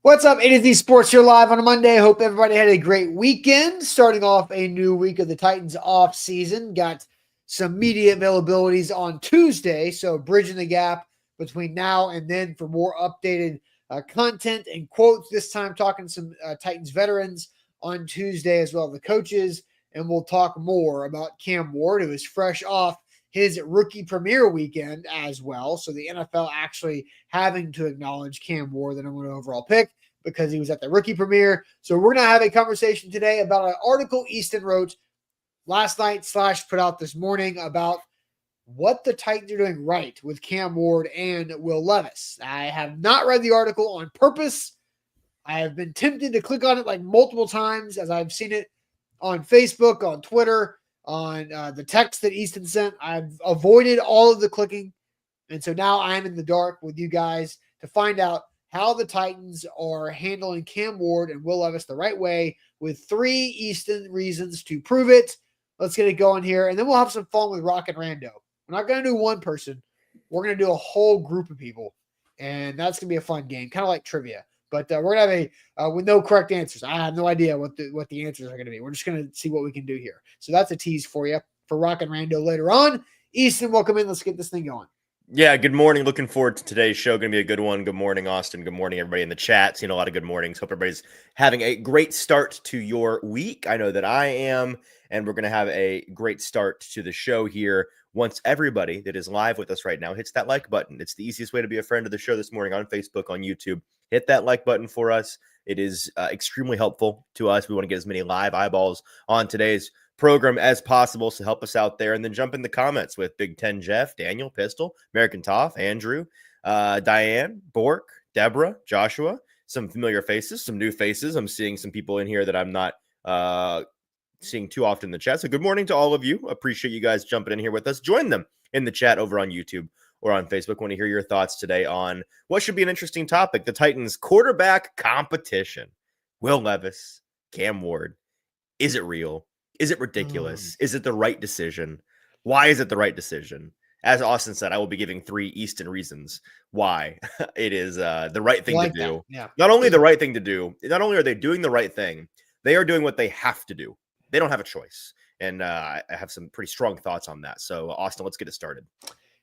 What's up, A to Z Sports here live on a Monday. Hope everybody had a great weekend. Starting off a new week of the Titans off season. Got some media availabilities on Tuesday, so bridging the gap between now and then for more updated content and quotes. This time talking some Titans veterans on Tuesday as well as the coaches, and we'll talk more about Cam Ward, who is fresh off his rookie premiere weekend as well. So the NFL actually having to acknowledge Cam Ward, the number one overall pick, because he was at the rookie premiere. So we're going to have a conversation today about an article Easton wrote last night / put out this morning about what the Titans are doing right with Cam Ward and Will Levis. I have not read the article on purpose. I have been tempted to click on it like multiple times as I've seen it on Facebook, on Twitter, on the text that Easton sent. I've avoided all of the clicking. And so now I'm in the dark with you guys to find out how the Titans are handling Cam Ward and Will Levis the right way with 3 Easton reasons to prove it. Let's get it going here. And then we'll have some fun with Rockin Rando. We're not going to do one person. We're going to do a whole group of people. And that's going to be a fun game, kind of like trivia. But we're going to have with no correct answers. I have no idea what the answers are going to be. We're just going to see what we can do here. So that's a tease for you for Rockin Rando later on. Easton, welcome in. Let's get this thing going. Yeah, good morning. Looking forward to today's show. Going to be a good one. Good morning, Austin. Good morning, everybody in the chat. Seen a lot of good mornings. Hope everybody's having a great start to your week. I know that I am, and we're going to have a great start to the show here once everybody that is live with us right now hits that like button. It's the easiest way to be a friend of the show this morning on Facebook, on YouTube. Hit that like button for us. It is extremely helpful to us. We want to get as many live eyeballs on today's program as possible, so help us out there, and then jump in the comments with Big Ten Jeff, Daniel, Pistol, American Toff, Andrew, Diane, Bork, Deborah, Joshua, some familiar faces, some new faces. I'm seeing some people in here that I'm not seeing too often in the chat. So good morning to all of you. Appreciate you guys jumping in here with us. Join them in the chat over on YouTube or on Facebook. Want to hear your thoughts today on what should be an interesting topic, the Titans quarterback competition. Will Levis, Cam Ward. Is it real? Is it ridiculous? Is it the right decision? Why is it the right decision? As Austin said, I will be giving 3 Easton reasons why it is the right thing to do. Yeah. Not only the right thing to do, not only are they doing the right thing, they are doing what they have to do. They don't have a choice. And I have some pretty strong thoughts on that. So, Austin, let's get it started.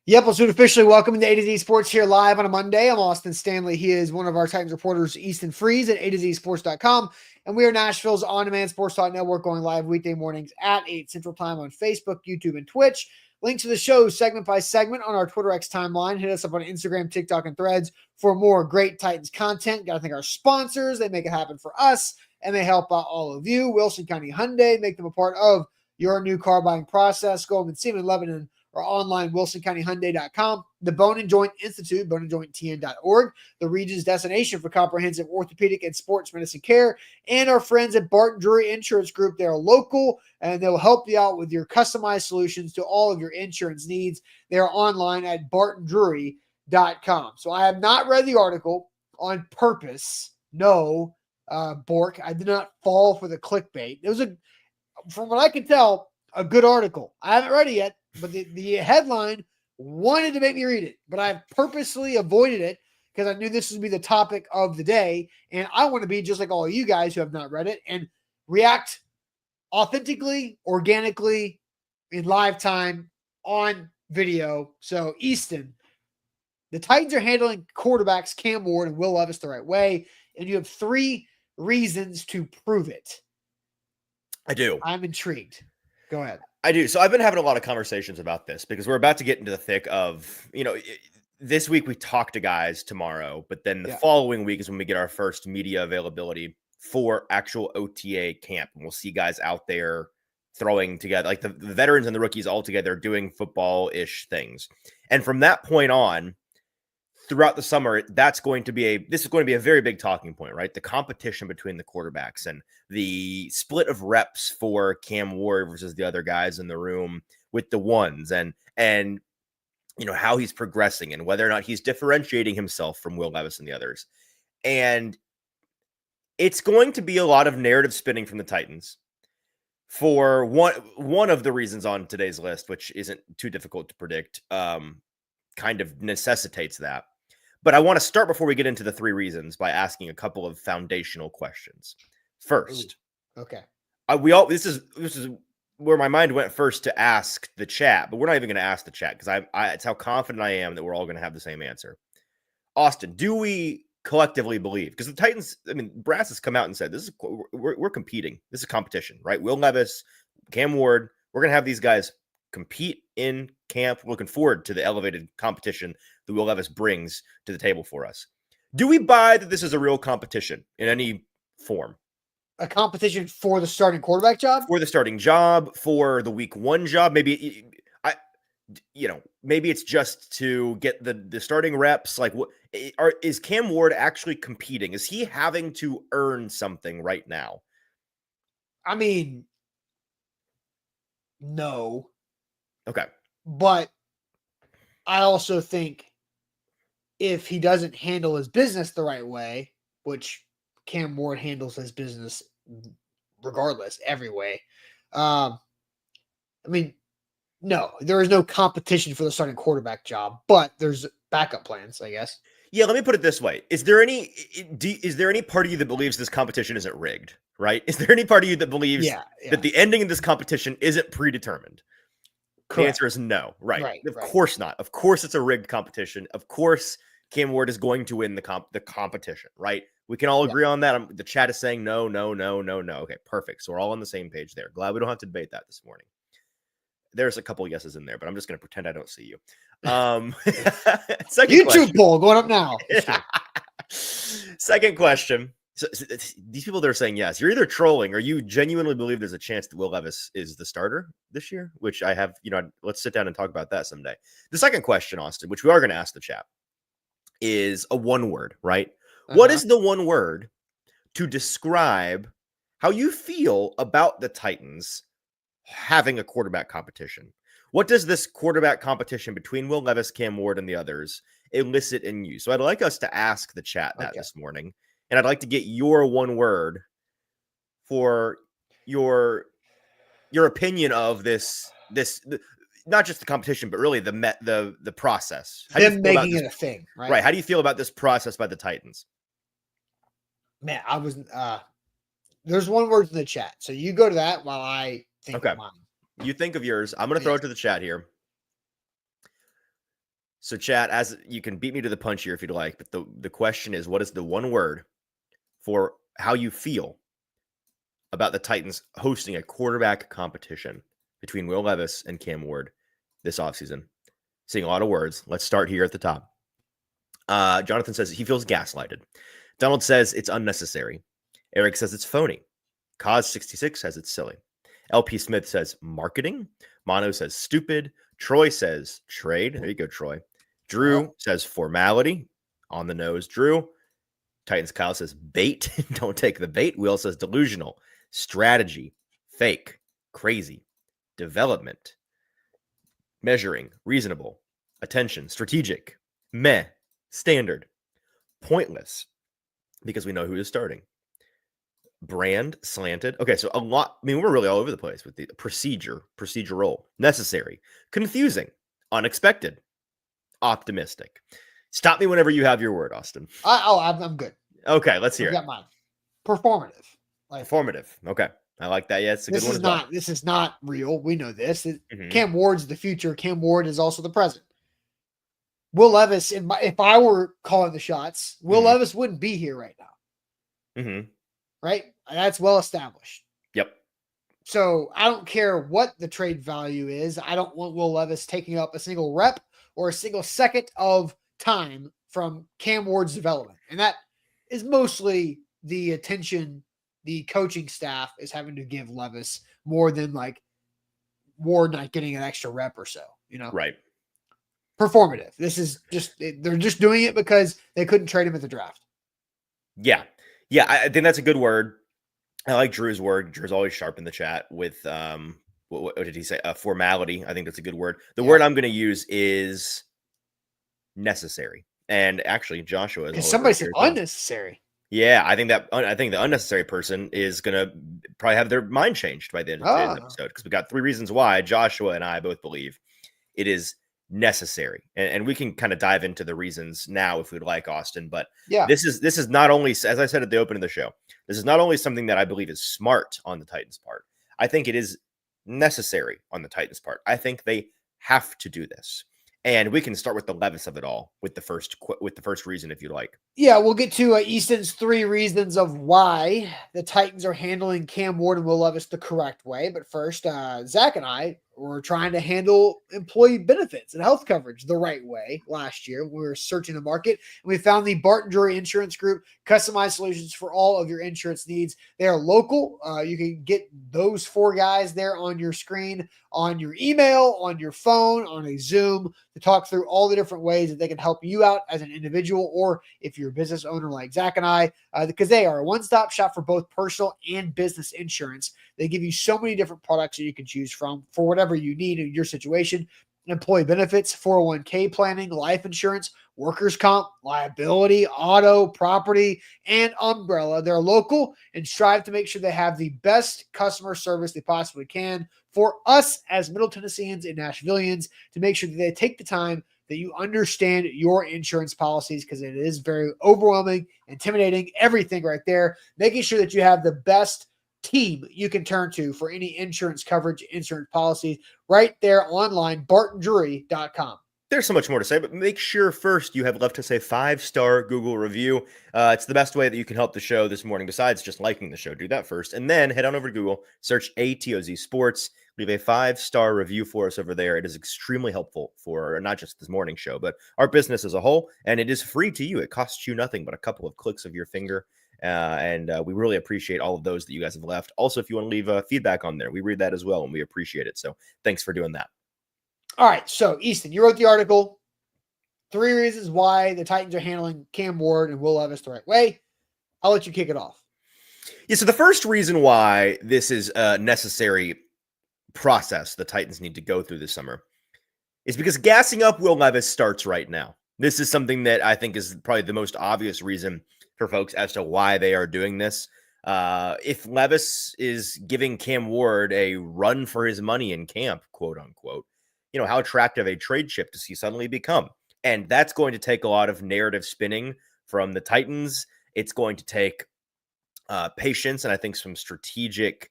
Yep, let's do it officially. Welcome to A to Z Sports here live on a Monday. I'm Austin Stanley. He is one of our Titans reporters, Easton Freeze at A2ZSports.com. And we are Nashville's on-demand sports talk network, going live weekday mornings at 8 Central Time on Facebook, YouTube, and Twitch. Links to the show segment by segment on our Twitter X timeline. Hit us up on Instagram, TikTok, and Threads for more great Titans content. Got to thank our sponsors. They make it happen for us, and they help out all of you. Wilson County Hyundai, make them a part of your new car buying process. Goldman, Seaman, Lebanon, or online, WilsonCountyHyundai.com, the Bone and Joint Institute, boneandjointtn.org, the region's destination for comprehensive orthopedic and sports medicine care, and our friends at Barton Drury Insurance Group. They're local, and they'll help you out with your customized solutions to all of your insurance needs. They're online at bartondrury.com. So I have not read the article on purpose. No, Bork, I did not fall for the clickbait. It was, from what I can tell, a good article. I haven't read it yet, but the headline wanted to make me read it, but I purposely avoided it because I knew this would be the topic of the day, and I want to be just like all of you guys who have not read it and react authentically, organically, in live time on video. So, Easton, the Titans are handling quarterbacks Cam Ward and Will Levis the right way, and you have 3 reasons to prove it. I do. I'm intrigued. Go ahead. I do. So I've been having a lot of conversations about this because we're about to get into the thick of, this week we talk to guys tomorrow, but then the following week is when we get our first media availability for actual OTA camp. And we'll see guys out there throwing together, like the veterans and the rookies all together doing football-ish things. And from that point on, throughout the summer, this is going to be a very big talking point, right? The competition between the quarterbacks and the split of reps for Cam Ward versus the other guys in the room with the ones, and how he's progressing and whether or not he's differentiating himself from Will Levis and the others. And it's going to be a lot of narrative spinning from the Titans for one of the reasons on today's list, which isn't too difficult to predict, kind of necessitates that. But I want to start before we get into the 3 reasons by asking a couple of foundational questions. First, okay. This is where my mind went first to ask the chat, but we're not even going to ask the chat because it's how confident I am that we're all going to have the same answer. Austin, do we collectively believe? Because the Titans, I mean, Brass has come out and said we're competing. This is competition, right? Will Levis, Cam Ward, we're going to have these guys compete in camp. Looking forward to the elevated competition that Will Levis brings to the table for us. Do we buy that this is a real competition in any form? A competition for the starting quarterback job? For the starting job, for the week 1 job. Maybe maybe it's just to get the starting reps. Like, what is Cam Ward actually competing? Is he having to earn something right now? I mean, no. Okay. But I also think if he doesn't handle his business the right way, which Cam Ward handles his business regardless, every way. I mean, no, there is no competition for the starting quarterback job, but there's backup plans, I guess. Yeah, let me put it this way. Is there any part of you that believes this competition isn't rigged, right? Is there any part of you that believes that the ending of this competition isn't predetermined? Correct. The answer is no. Right. Of course not. Of course it's a rigged competition. Of course Cam Ward is going to win the competition, right? We can all agree on that. The chat is saying no. Okay, perfect. So we're all on the same page there. Glad we don't have to debate that this morning. There's a couple yeses in there, but I'm just going to pretend I don't see you. Second YouTube poll going up now. Second question. So these people that are saying yes, you're either trolling or you genuinely believe there's a chance that Will Levis is the starter this year, which I have, let's sit down and talk about that someday. The second question, Austin, which we are going to ask the chat, is a one word, right? What is the one word to describe how you feel about the Titans having a quarterback competition? What does this quarterback competition between Will Levis, Cam Ward, and the others elicit in you? So I'd like us to ask the chat that this morning, and I'd like to get your one word for your opinion of this not just the competition, but really the process. How them making it a thing, right? Right. How do you feel about this process by the Titans? Man, I was there's one word in the chat, so you go to that while I think of mine. You think of yours. I'm going to throw it to the chat here. So chat, as you can beat me to the punch here if you'd like, but the question is, what is the one word for how you feel about the Titans hosting a quarterback competition between Will Levis and Cam Ward this offseason? Seeing a lot of words. Let's start here at the top. Jonathan says he feels gaslighted. Donald says it's unnecessary. Eric says it's phony. Cause66 says it's silly. LP Smith says marketing. Mono says stupid. Troy says trade. There you go, Troy. Drew says formality. On the nose, Drew. Titans Kyle says bait. Don't take the bait. Will says delusional. Strategy. Fake. Crazy. Development. Measuring. Reasonable. Attention. Strategic. Meh. Standard. Pointless. Because we know who is starting. Brand, slanted. Okay, so a lot. I mean, we're really all over the place with the procedural, necessary, confusing, unexpected, optimistic. Stop me whenever you have your word, Austin. I'm good. Okay, let's hear it. Got mine. Performative. Performative. Okay, I like that. Yeah, it's a good one. This is not real. We know this. Cam Ward's the future. Cam Ward is also the present. Will Levis, if I were calling the shots, Will Levis wouldn't be here right now. Right? That's well established. Yep. So I don't care what the trade value is. I don't want Will Levis taking up a single rep or a single second of time from Cam Ward's development. And that is mostly the attention the coaching staff is having to give Levis more than like Ward not getting an extra rep or so, Right. Performative. This is they're just doing it because they couldn't trade him at the draft. Yeah. Yeah, I think that's a good word. I like Drew's word. Drew's always sharp in the chat with what did he say? Formality. I think that's a good word. The word I'm going to use is necessary. And actually, Joshua is. Somebody said unnecessary. Yeah, I think the unnecessary person is going to probably have their mind changed by the end of the episode because we got 3 reasons why Joshua and I both believe it is necessary. And we can kind of dive into the reasons now if we'd like, Austin. But Yeah. this is not only, as I said at the opening of the show, this is not only something that I believe is smart on the Titans' part. I think it is necessary on the Titans' part. I think they have to do this. And we can start with the Levis of it all with the first reason, if you like. Yeah, we'll get to Easton's 3 reasons of why the Titans are handling Cam Ward and Will Levis the correct way. But first, Zach and I were trying to handle employee benefits and health coverage the right way last year. We were searching the market, and we found the Barton Drury Insurance Group, customized solutions for all of your insurance needs. They are local. You can get those 4 guys there on your screen, on your email, on your phone, on a Zoom, to talk through all the different ways that they can help you out as an individual, or if you're a business owner like Zach and I, because they are a one-stop shop for both personal and business insurance. They give you so many different products that you can choose from for whatever you need in your situation. Employee benefits, 401k planning, life insurance, workers' comp, liability, auto, property, and umbrella. They're local and strive to make sure they have the best customer service they possibly can for us as Middle Tennesseans and Nashvillians, to make sure that they take the time that you understand your insurance policies, because it is very overwhelming, intimidating, everything right there. Making sure that you have the best team you can turn to for any insurance coverage, insurance policies, right there online, bartondrury.com. There's so much more to say, but make sure first you have left us a 5-star Google review. It's the best way that you can help the show this morning, besides just liking the show. Do that first, and then head on over to Google, search ATOZ Sports, leave a 5-star review for us over there. It is extremely helpful for not just this morning show, but our business as a whole, and it is free to you. It costs you nothing but a couple of clicks of your finger. And we really appreciate all of those that you guys have left. Also, if you want to leave feedback on there, we read that as well, and we appreciate it. So thanks for doing that. All right. So, Easton, you wrote the article, 3 reasons why the Titans are handling Cam Ward and Will Levis the right way. I'll let you kick it off. Yeah, so the first reason why this is a necessary process the Titans need to go through this summer is because gassing up Will Levis starts right now. This is something that I think is probably the most obvious reason for folks as to why they are doing this. If Levis is giving Cam Ward a run for his money in camp, quote unquote, how attractive a trade chip does he suddenly become? And that's going to take a lot of narrative spinning from the Titans. It's going to take patience and I think some strategic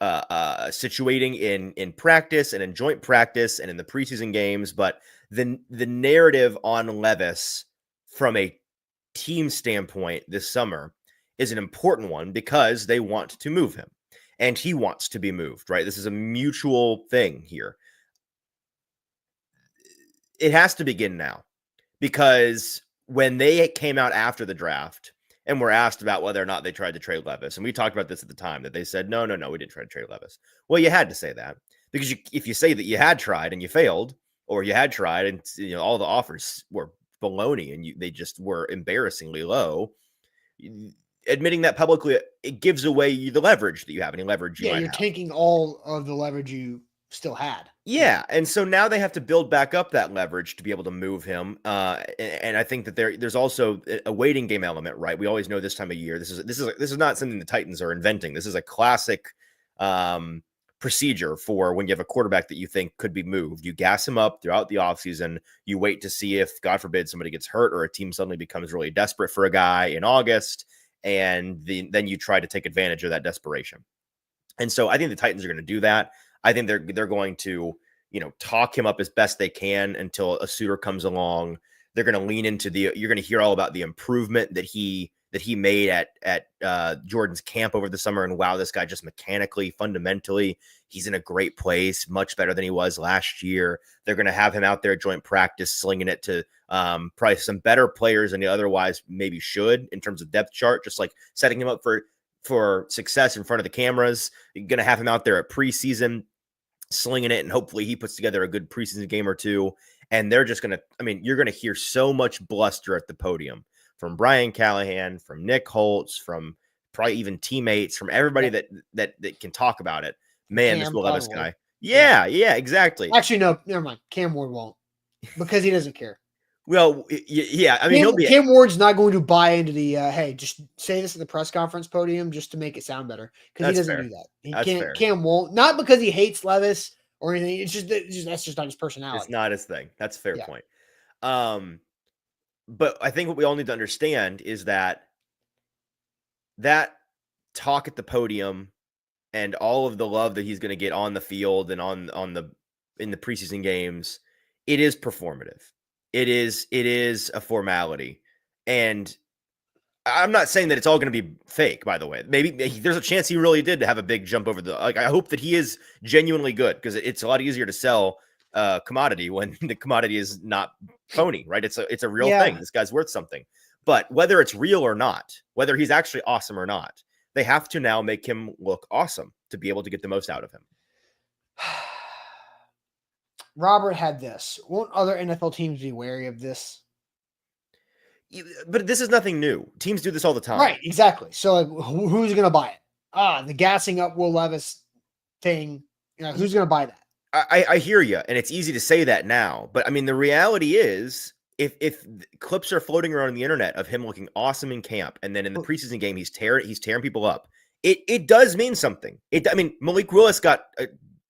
situating in practice and in joint practice and in the preseason games. But the narrative on Levis from a team standpoint this summer is an important one, because they want to move him and he wants to be moved, right? This is a mutual thing here. It has to begin now, because when they came out after the draft and were asked about whether or not they tried to trade Levis, and we talked about this at the time, that they said, no, we didn't try to trade Levis. Well, you had to say that, because if you say that you had tried and you failed, or you had tried and all the offers were baloney and they just were embarrassingly low, admitting that publicly, it gives away the leverage that you have, any leverage you might you're have. taking all of the leverage you still had. Yeah, and so now they have to build back up that leverage to be able to move him. And I think that there's also a waiting game element, right? We always know this time of year. This is not something the Titans are inventing. This is a classic procedure for when you have a quarterback that you think could be moved. You gas him up throughout the offseason. You wait to see if, God forbid, somebody gets hurt or a team suddenly becomes really desperate for a guy in August, and then you try to take advantage of that desperation. And so I think the Titans are going to do that. I think they're going to, talk him up as best they can until a suitor comes along. They're going to lean into you're going to hear all about the improvement that he made at Jordan's camp over the summer. And wow, this guy just mechanically, fundamentally, he's in a great place, much better than he was last year. They're going to have him out there at joint practice, slinging it to probably some better players than he otherwise maybe should in terms of depth chart, just like setting him up for success in front of the cameras. You're going to have him out there at preseason, slinging it, and hopefully he puts together a good preseason game or two. And they're just going to, you're going to hear so much bluster at the podium from Brian Callahan, from Nick Holtz, from probably even teammates, from everybody that can talk about it. Man, this Will Levis guy. Yeah, exactly. Actually, no, never mind. Cam Ward won't, because he doesn't care. Well, yeah. Cam Ward's not going to buy into the hey, just say this at the press conference podium just to make it sound better, because he doesn't do that. He can't. Fair. Cam won't, not because he hates Levis or anything. It's just that's just not his It's personality. not his thing. That's a fair Yeah. point. But I think what we all need to understand is that talk at the podium and all of the love that he's going to get on the field and in the preseason games, it is performative. It is a formality. And I'm not saying that it's all going to be fake, by the way. Maybe there's a chance he really did have a big jump over I hope that he is genuinely good, because it's a lot easier to sell commodity when the commodity is not phony, right? It's a real thing. This guy's worth something. But whether it's real or not, whether he's actually awesome or not, they have to now make him look awesome to be able to get the most out of him. Robert had this. Won't other NFL teams be wary of this? But this is nothing new. Teams do this all the time. Right, exactly. So like, who's going to buy it? The gassing up Will Levis thing. Who's going to buy that? I hear you, and it's easy to say that now. But I mean, the reality is, if clips are floating around on the internet of him looking awesome in camp, and then in the preseason game he's tearing people up, it does mean something. I mean, Malik Willis got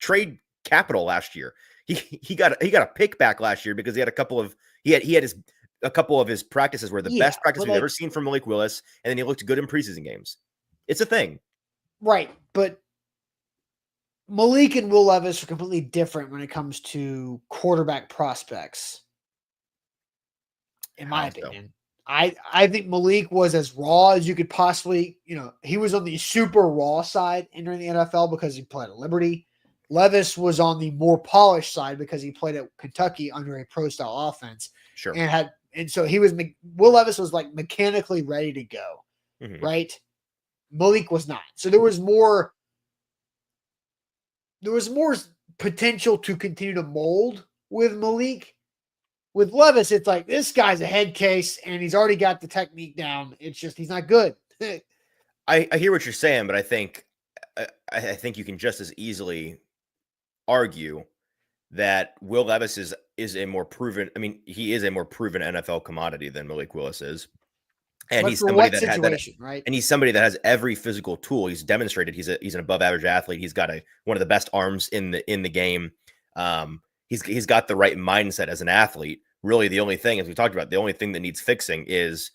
trade capital last year. He got a pick back last year because he had a couple of his practices were the best practice we've ever seen from Malik Willis, and then he looked good in preseason games. It's a thing, right? But Malik and Will Levis are completely different when it comes to quarterback prospects, in my opinion. I think Malik was as raw as you could possibly, he was on the super raw side entering the NFL because he played at Liberty. Levis was on the more polished side because he played at Kentucky under a pro style offense. Sure. And so Will Levis was like mechanically ready to go. Mm-hmm. Right. Malik was not. So there was more potential to continue to mold with Malik. With Levis, it's like, this guy's a head case and he's already got the technique down. It's just, he's not good. I hear what you're saying, but I think you can just as easily argue that Will Levis is a more proven. I mean, he is a more proven NFL commodity than Malik Willis is, and but he's somebody that had that, right? And he's somebody that has every physical tool. He's demonstrated he's an above average athlete. He's got one of the best arms in the game. He's got the right mindset as an athlete. Really, the only thing, as we talked about, the only thing that needs fixing is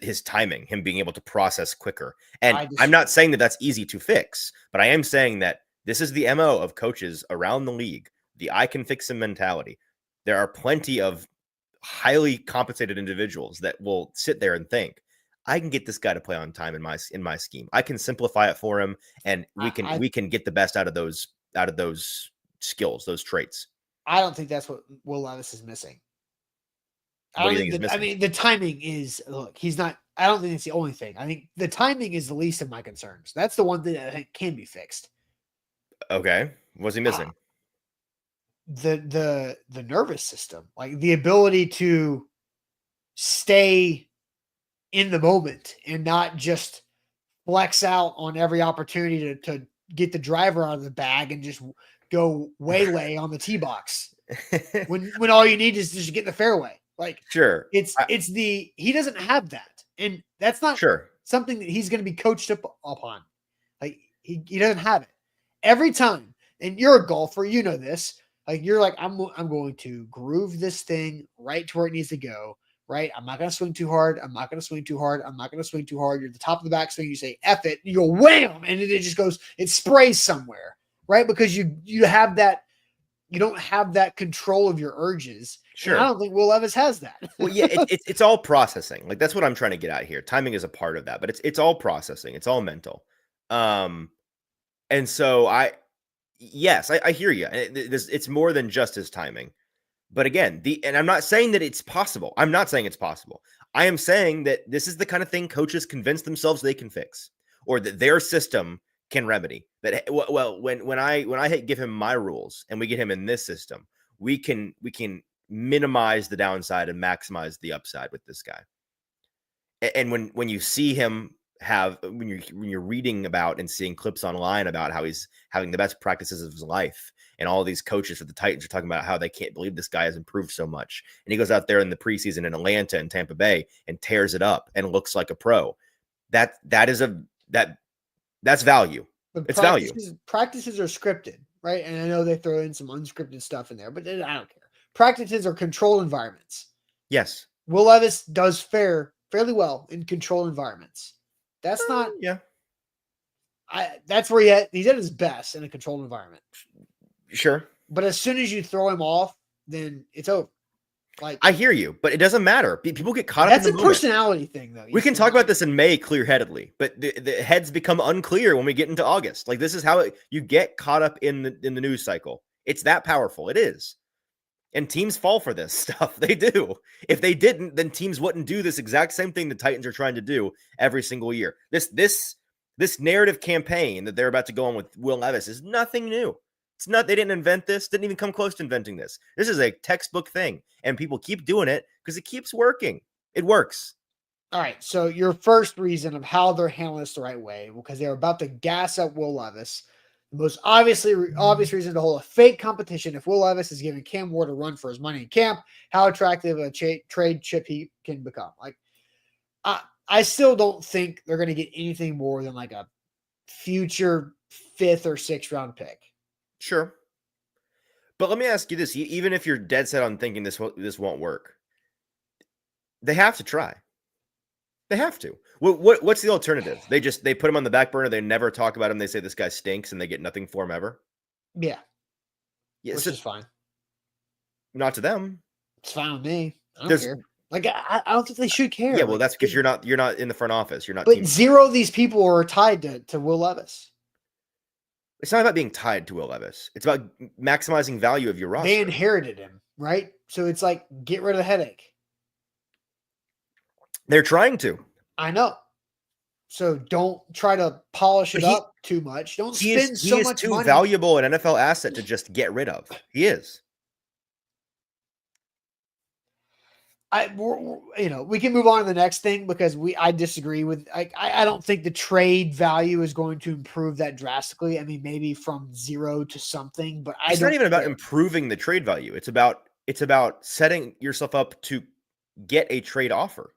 his timing, him being able to process quicker. And I'm not saying that that's easy to fix, but I am saying that this is the MO of coaches around the league, the I can fix him mentality. There are plenty of highly compensated individuals that will sit there and think, I can get this guy to play on time in my scheme. I can simplify it for him, and we can get the best out of those skills, those traits. I don't think that's what Will Levis is missing. What do you think he's missing? I mean, the timing is, look, he's not, I don't think it's the only thing. I think the timing is the least of my concerns. That's the one thing that I think can be fixed. Okay. What's he missing? The nervous system, like the ability to stay in the moment and not just flex out on every opportunity to get the driver out of the bag and just go waylay on the tee box when all you need is just to get in the fairway. Like, sure, he doesn't have that, and that's not something that he's going to be coached up upon. Like he doesn't have it every time. And you're a golfer, you know this. Like you're like, I'm going to groove this thing right to where it needs to go. Right, I'm not going to swing too hard. I'm not going to swing too hard. I'm not going to swing too hard. You're at the top of the backswing. You say F it. And you go wham, and it just goes. It sprays somewhere, right? Because you have that. You don't have that control of your urges. Sure. And I don't think Will Levis has that. Well, yeah, it's all processing. Like that's what I'm trying to get at here. Timing is a part of that, but it's all processing. It's all mental. And so I hear you. It's more than just his timing. But again, and I'm not saying that it's possible. I'm not saying it's possible. I am saying that this is the kind of thing coaches convince themselves they can fix, or that their system can remedy. That well, when I give him my rules and we get him in this system, we can minimize the downside and maximize the upside with this guy. And when you see him when you're reading about and seeing clips online about how he's having the best practices of his life, and all these coaches for the Titans are talking about how they can't believe this guy has improved so much, and he goes out there in the preseason in Atlanta and Tampa Bay and tears it up and looks like a pro, that's value. But it's value. Practices are scripted. right? And I know they throw in some unscripted stuff in there, but I don't care. Practices are controlled environments. Yes. Will Levis does fare fairly well in controlled environments. That's not. Yeah. That's where he's at his best in a controlled environment. Sure. But as soon as you throw him off, then it's over. Like, I hear you, but it doesn't matter. People get caught up that's in the a moment. personality thing, though. We can talk about this in May clear-headedly, but the heads become unclear when we get into August. Like, this is how you get caught up in the news cycle. It's that powerful. It is. And teams fall for this stuff. They do. If they didn't, then teams wouldn't do this exact same thing the Titans are trying to do every single year. This narrative campaign that they're about to go on with Will Levis is nothing new. It's not, they didn't invent this, didn't even come close to inventing this. This is a textbook thing, and people keep doing it because it keeps working. It works. All right. So your first reason of how they're handling this the right way, because they're about to gas up Will Levis. The most obvious reason to hold a fake competition. If Will Levis is giving Cam Ward a run for his money in camp, how attractive a trade chip he can become. Like, I still don't think they're going to get anything more than like a future 5th or 6th round pick. Sure. But let me ask you this. Even if you're dead set on thinking this won't work, they have to try. They have to. What's the alternative? They put him on the back burner. They never talk about him. They say this guy stinks and they get nothing for him ever. Yeah. Yeah, which is fine. Not to them. It's fine with me. I don't care. Like, I don't think they should care. Yeah, well, that's because you're not in the front office. You're not. But zero of these people are tied to Will Levis. It's not about being tied to Will Levis. It's about maximizing value of your roster. They inherited him, right? So it's like, get rid of the headache. They're trying to. I know. So don't try to polish it up too much. Don't spend so much money. He is too valuable an NFL asset to just get rid of. He is. We can move on to the next thing because I disagree with. I don't think the trade value is going to improve that drastically. I mean, maybe from 0 to something, but it's not even about improving the trade value. It's about setting yourself up to get a trade offer.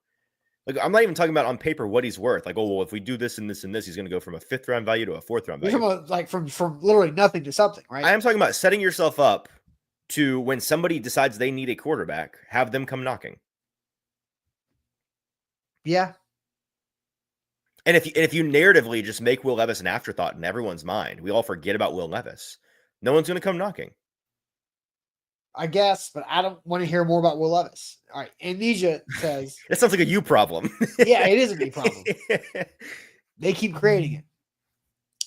Like, I'm not even talking about on paper what he's worth. Like, oh, well, if we do this and this and this, he's going to go from a 5th round value to a 4th round value. You're talking about, like, from literally nothing to something, right? I am talking about setting yourself up to, when somebody decides they need a quarterback, have them come knocking. Yeah. And if you narratively just make Will Levis an afterthought in everyone's mind, we all forget about Will Levis, no one's going to come knocking. I guess, but I don't want to hear more about Will Levis. All right. Amnesia says... That sounds like a you problem. Yeah, it is a me problem. They keep creating it.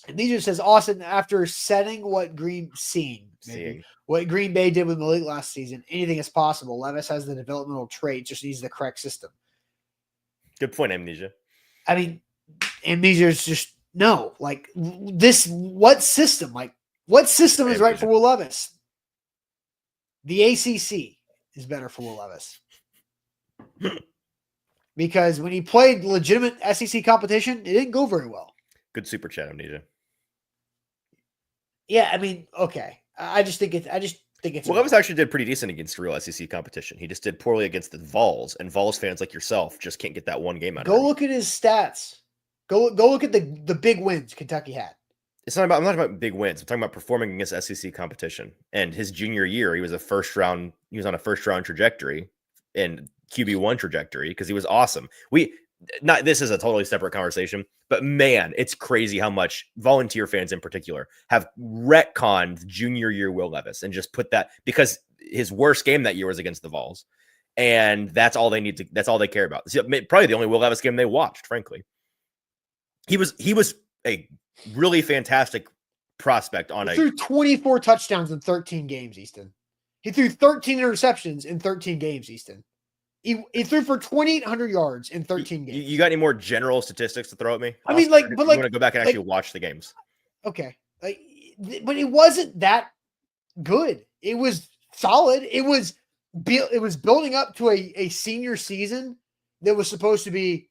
Amnesia says, Austin, after setting what Green Bay did with Malik last season, anything is possible. Levis has the developmental trait, just needs the correct system. Good point, Amnesia. I mean, Amnesia is just, no. Like, what system? Like, what system is right for Will Levis? The ACC is better for Will Levis. Because when he played legitimate SEC competition, it didn't go very well. Good super chat, Amnesia. Yeah, I mean, okay. I just think it's Well, Levis actually did pretty decent against real SEC competition. He just did poorly against the Vols, and Vols fans like yourself just can't get that one game out of him. Go look at his stats. Go look at the big wins Kentucky had. I'm not talking about big wins. I'm talking about performing against SEC competition. And his junior year, he was on a first round trajectory and QB1 trajectory because he was awesome. This is a totally separate conversation, but man, it's crazy how much Volunteer fans in particular have retconned junior year Will Levis and just put that, because his worst game that year was against the Vols. And that's all they care about. Probably the only Will Levis game they watched, frankly. He was a really fantastic prospect He threw 24 touchdowns in 13 games, Easton. He threw 13 interceptions in 13 games, Easton. He threw for 2,800 yards in 13 games. You got any more general statistics to throw at me? I mean, you want to go back and actually watch the games. Okay. But it wasn't that good. It was solid. It was building up to a senior season that was supposed to be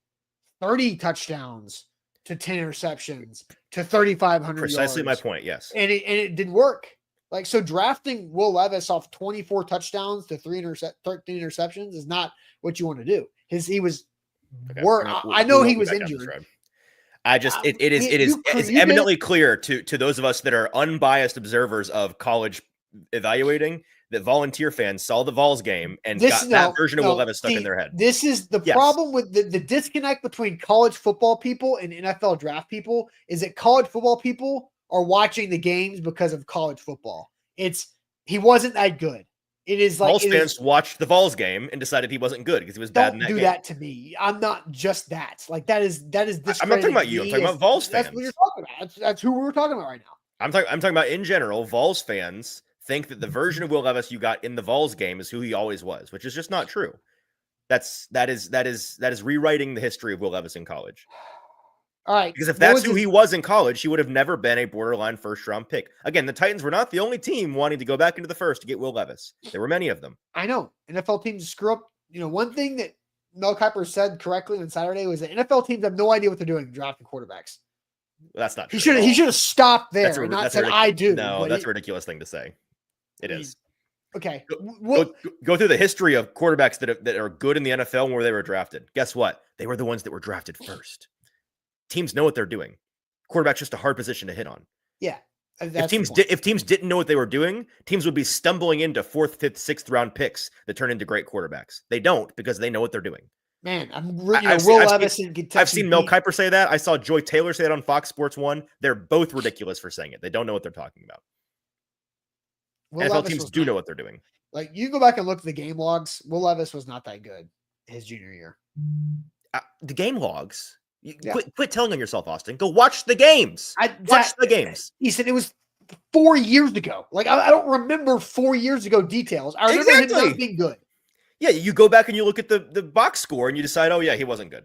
30 touchdowns to 10 interceptions to 3,500 yards. Precisely my point, yes. And it didn't work. Like, so drafting Will Levis off 24 touchdowns to 13 interceptions is not what you want to do. He was I know he was injured. It's eminently clear to those of us that are unbiased observers of college evaluating that volunteer fans saw the Vols game and got that version of Will Levis stuck in their head. This is the problem with the disconnect between college football people and NFL draft people is that college football people are watching the games because of college football. He wasn't that good. It is like Vols fans watched the Vols game and decided he wasn't good because he was bad in that game. Don't do that to me. I'm not just that. Like that is I'm not talking about you. I'm talking about Vols fans. That's what you're talking about. That's who we're talking about right now. I'm talking about in general. Vols fans think that the version of Will Levis you got in the Vols game is who he always was, which is just not true. That is rewriting the history of Will Levis in college. All right. Because if that's who he was in college, he would have never been a borderline first-round pick. Again, the Titans were not the only team wanting to go back into the first to get Will Levis. There were many of them. I know. NFL teams screw up. One thing that Mel Kiper said correctly on Saturday was that NFL teams have no idea what they're doing drafting quarterbacks. Well, that's not true. He should have stopped there and not said, I do. No, that's a ridiculous thing to say. It is. Okay. Go through the history of quarterbacks that are good in the NFL and where they were drafted. Guess what? They were the ones that were drafted first. Teams know what they're doing. Quarterback's just a hard position to hit on. Yeah. If teams didn't know what they were doing, teams would be stumbling into 4th, 5th, 6th round picks that turn into great quarterbacks. They don't because they know what they're doing. Man, Will Levis in Kentucky. I've seen Mel Kiper say that. I saw Joy Taylor say that on Fox Sports 1. They're both ridiculous for saying it. They don't know what they're talking about. NFL teams do know what they're doing. Like, you go back and look at the game logs. Will Levis was not that good his junior year. The game logs? Quit telling on yourself, Austin. Go watch the games. Watch the games. He said it was 4 years ago. Like, I don't remember 4 years ago details. I remember him not being good. Yeah, you go back and you look at the box score and you decide, oh, yeah, he wasn't good.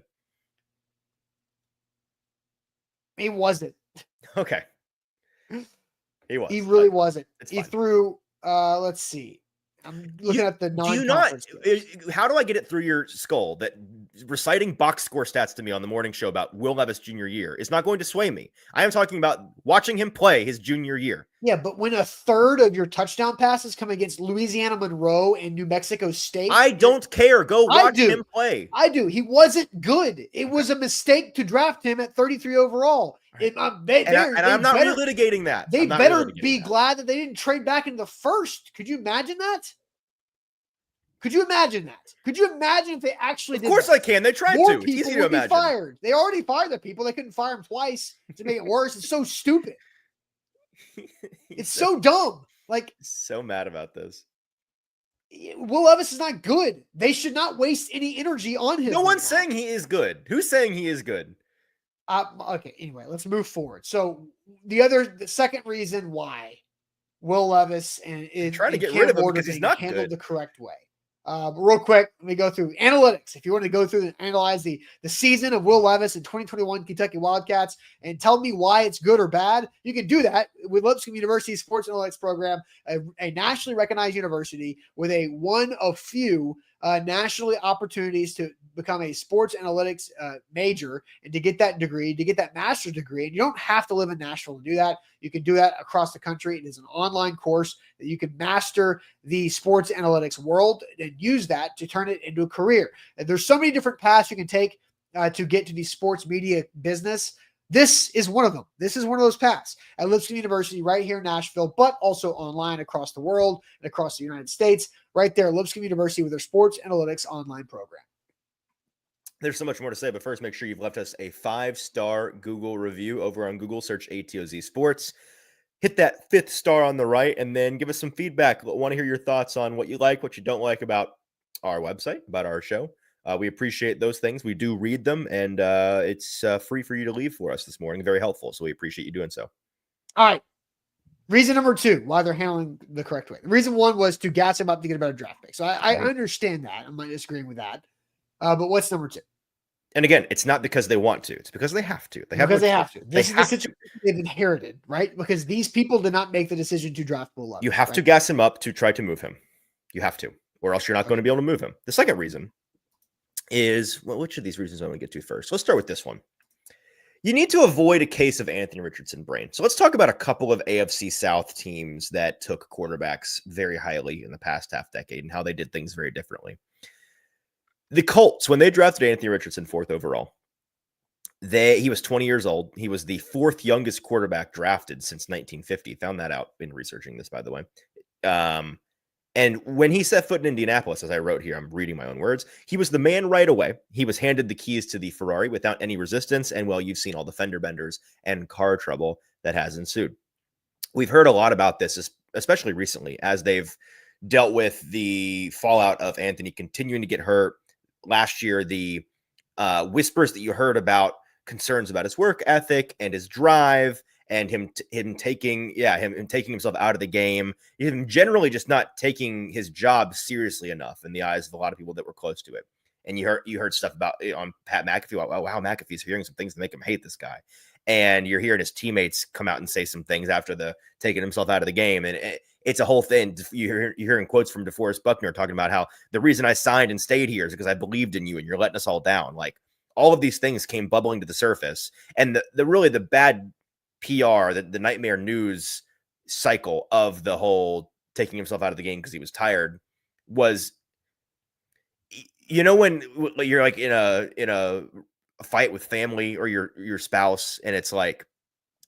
He wasn't. Okay. He was. He really wasn't. He threw, let's see. I'm looking at the non-conference. How do I get it through your skull that reciting box score stats to me on the morning show about Will Levis junior year is not going to sway me? I am talking about watching him play his junior year. Yeah, but when a third of your touchdown passes come against Louisiana Monroe and New Mexico State, I don't care. Go watch him play. I do. He wasn't good. It was a mistake to draft him at 33 overall. Right. I'm not relitigating that. They better be glad that they didn't trade back into the first. Could you imagine that? Could you imagine that? Could you imagine if they actually did? Of course I can. They tried to. It's easy to imagine. Fired. They already fired the people. They couldn't fire them twice to make it worse. It's so stupid. It's so dumb. Like, so mad about this. Will Levis is not good. They should not waste any energy on him. No one's saying he is good. Who's saying he is good? Okay, anyway, let's move forward. So the second reason why Will Levis trying to get rid of him because he's not handled the correct way. Real quick, let me go through analytics. If you want to go through and analyze the season of Will Levis in 2021 Kentucky Wildcats and tell me why it's good or bad, you can do that with Lipscomb University Sports Analytics Program, a nationally recognized university with one of few nationally opportunities to become a sports analytics major and to get that degree, to get that master's degree. And you don't have to live in Nashville to do that. You can do that across the country. It is an online course that you can master the sports analytics world and use that to turn it into a career. And there's so many different paths you can take to get to the sports media business. This is one of them. This is one of those paths at Lipscomb University right here in Nashville, but also online across the world and across the United States, right there at Lipscomb University with their sports analytics online program. There's so much more to say, but first, make sure you've left us a 5-star Google review over on Google. Search ATOZ Sports. Hit that 5th star on the right, and then give us some feedback. I want to hear your thoughts on what you like, what you don't like about our website, about our show. We appreciate those things. We do read them, and it's free for you to leave for us this morning. Very helpful, so we appreciate you doing so. All right. Reason number 2, why they're handling the correct way. Reason 1 was to gas him up to get a better draft pick. So I understand that. I'm not disagreeing with that. But what's number 2? And again, it's not because they want to. It's because they have to. They have to. This is the situation they've inherited, right? Because these people did not make the decision to draft Will Levis. You have to gas him up to try to move him. You have to. Or else you're not going to be able to move him. The second reason is, well, which of these reasons I want to get to first? Let's start with this one. You need to avoid a case of Anthony Richardson brain. So let's talk about a couple of AFC South teams that took quarterbacks very highly in the past half decade and how they did things very differently. The Colts, when they drafted Anthony Richardson 4th overall, He was 20 years old. He was the fourth youngest quarterback drafted since 1950. Found that out in researching this, by the way. And when he set foot in Indianapolis, as I wrote here, I'm reading my own words, he was the man right away. He was handed the keys to the Ferrari without any resistance. And well, you've seen all the fender benders and car trouble that has ensued. We've heard a lot about this, especially recently, as they've dealt with the fallout of Anthony continuing to get hurt. Last year, the whispers that you heard about concerns about his work ethic and his drive, and him taking himself out of the game, him generally just not taking his job seriously enough in the eyes of a lot of people that were close to it. And you heard stuff about on Pat McAfee. Wow, McAfee's hearing some things that make him hate this guy. And you're hearing his teammates come out and say some things after the taking himself out of the game. And it's a whole thing. You're hearing quotes from DeForest Buckner talking about how the reason I signed and stayed here is because I believed in you and you're letting us all down. Like, all of these things came bubbling to the surface. And the bad PR, the nightmare news cycle of the whole taking himself out of the game because he was tired was, when you're like in a fight with family or your spouse, and it's like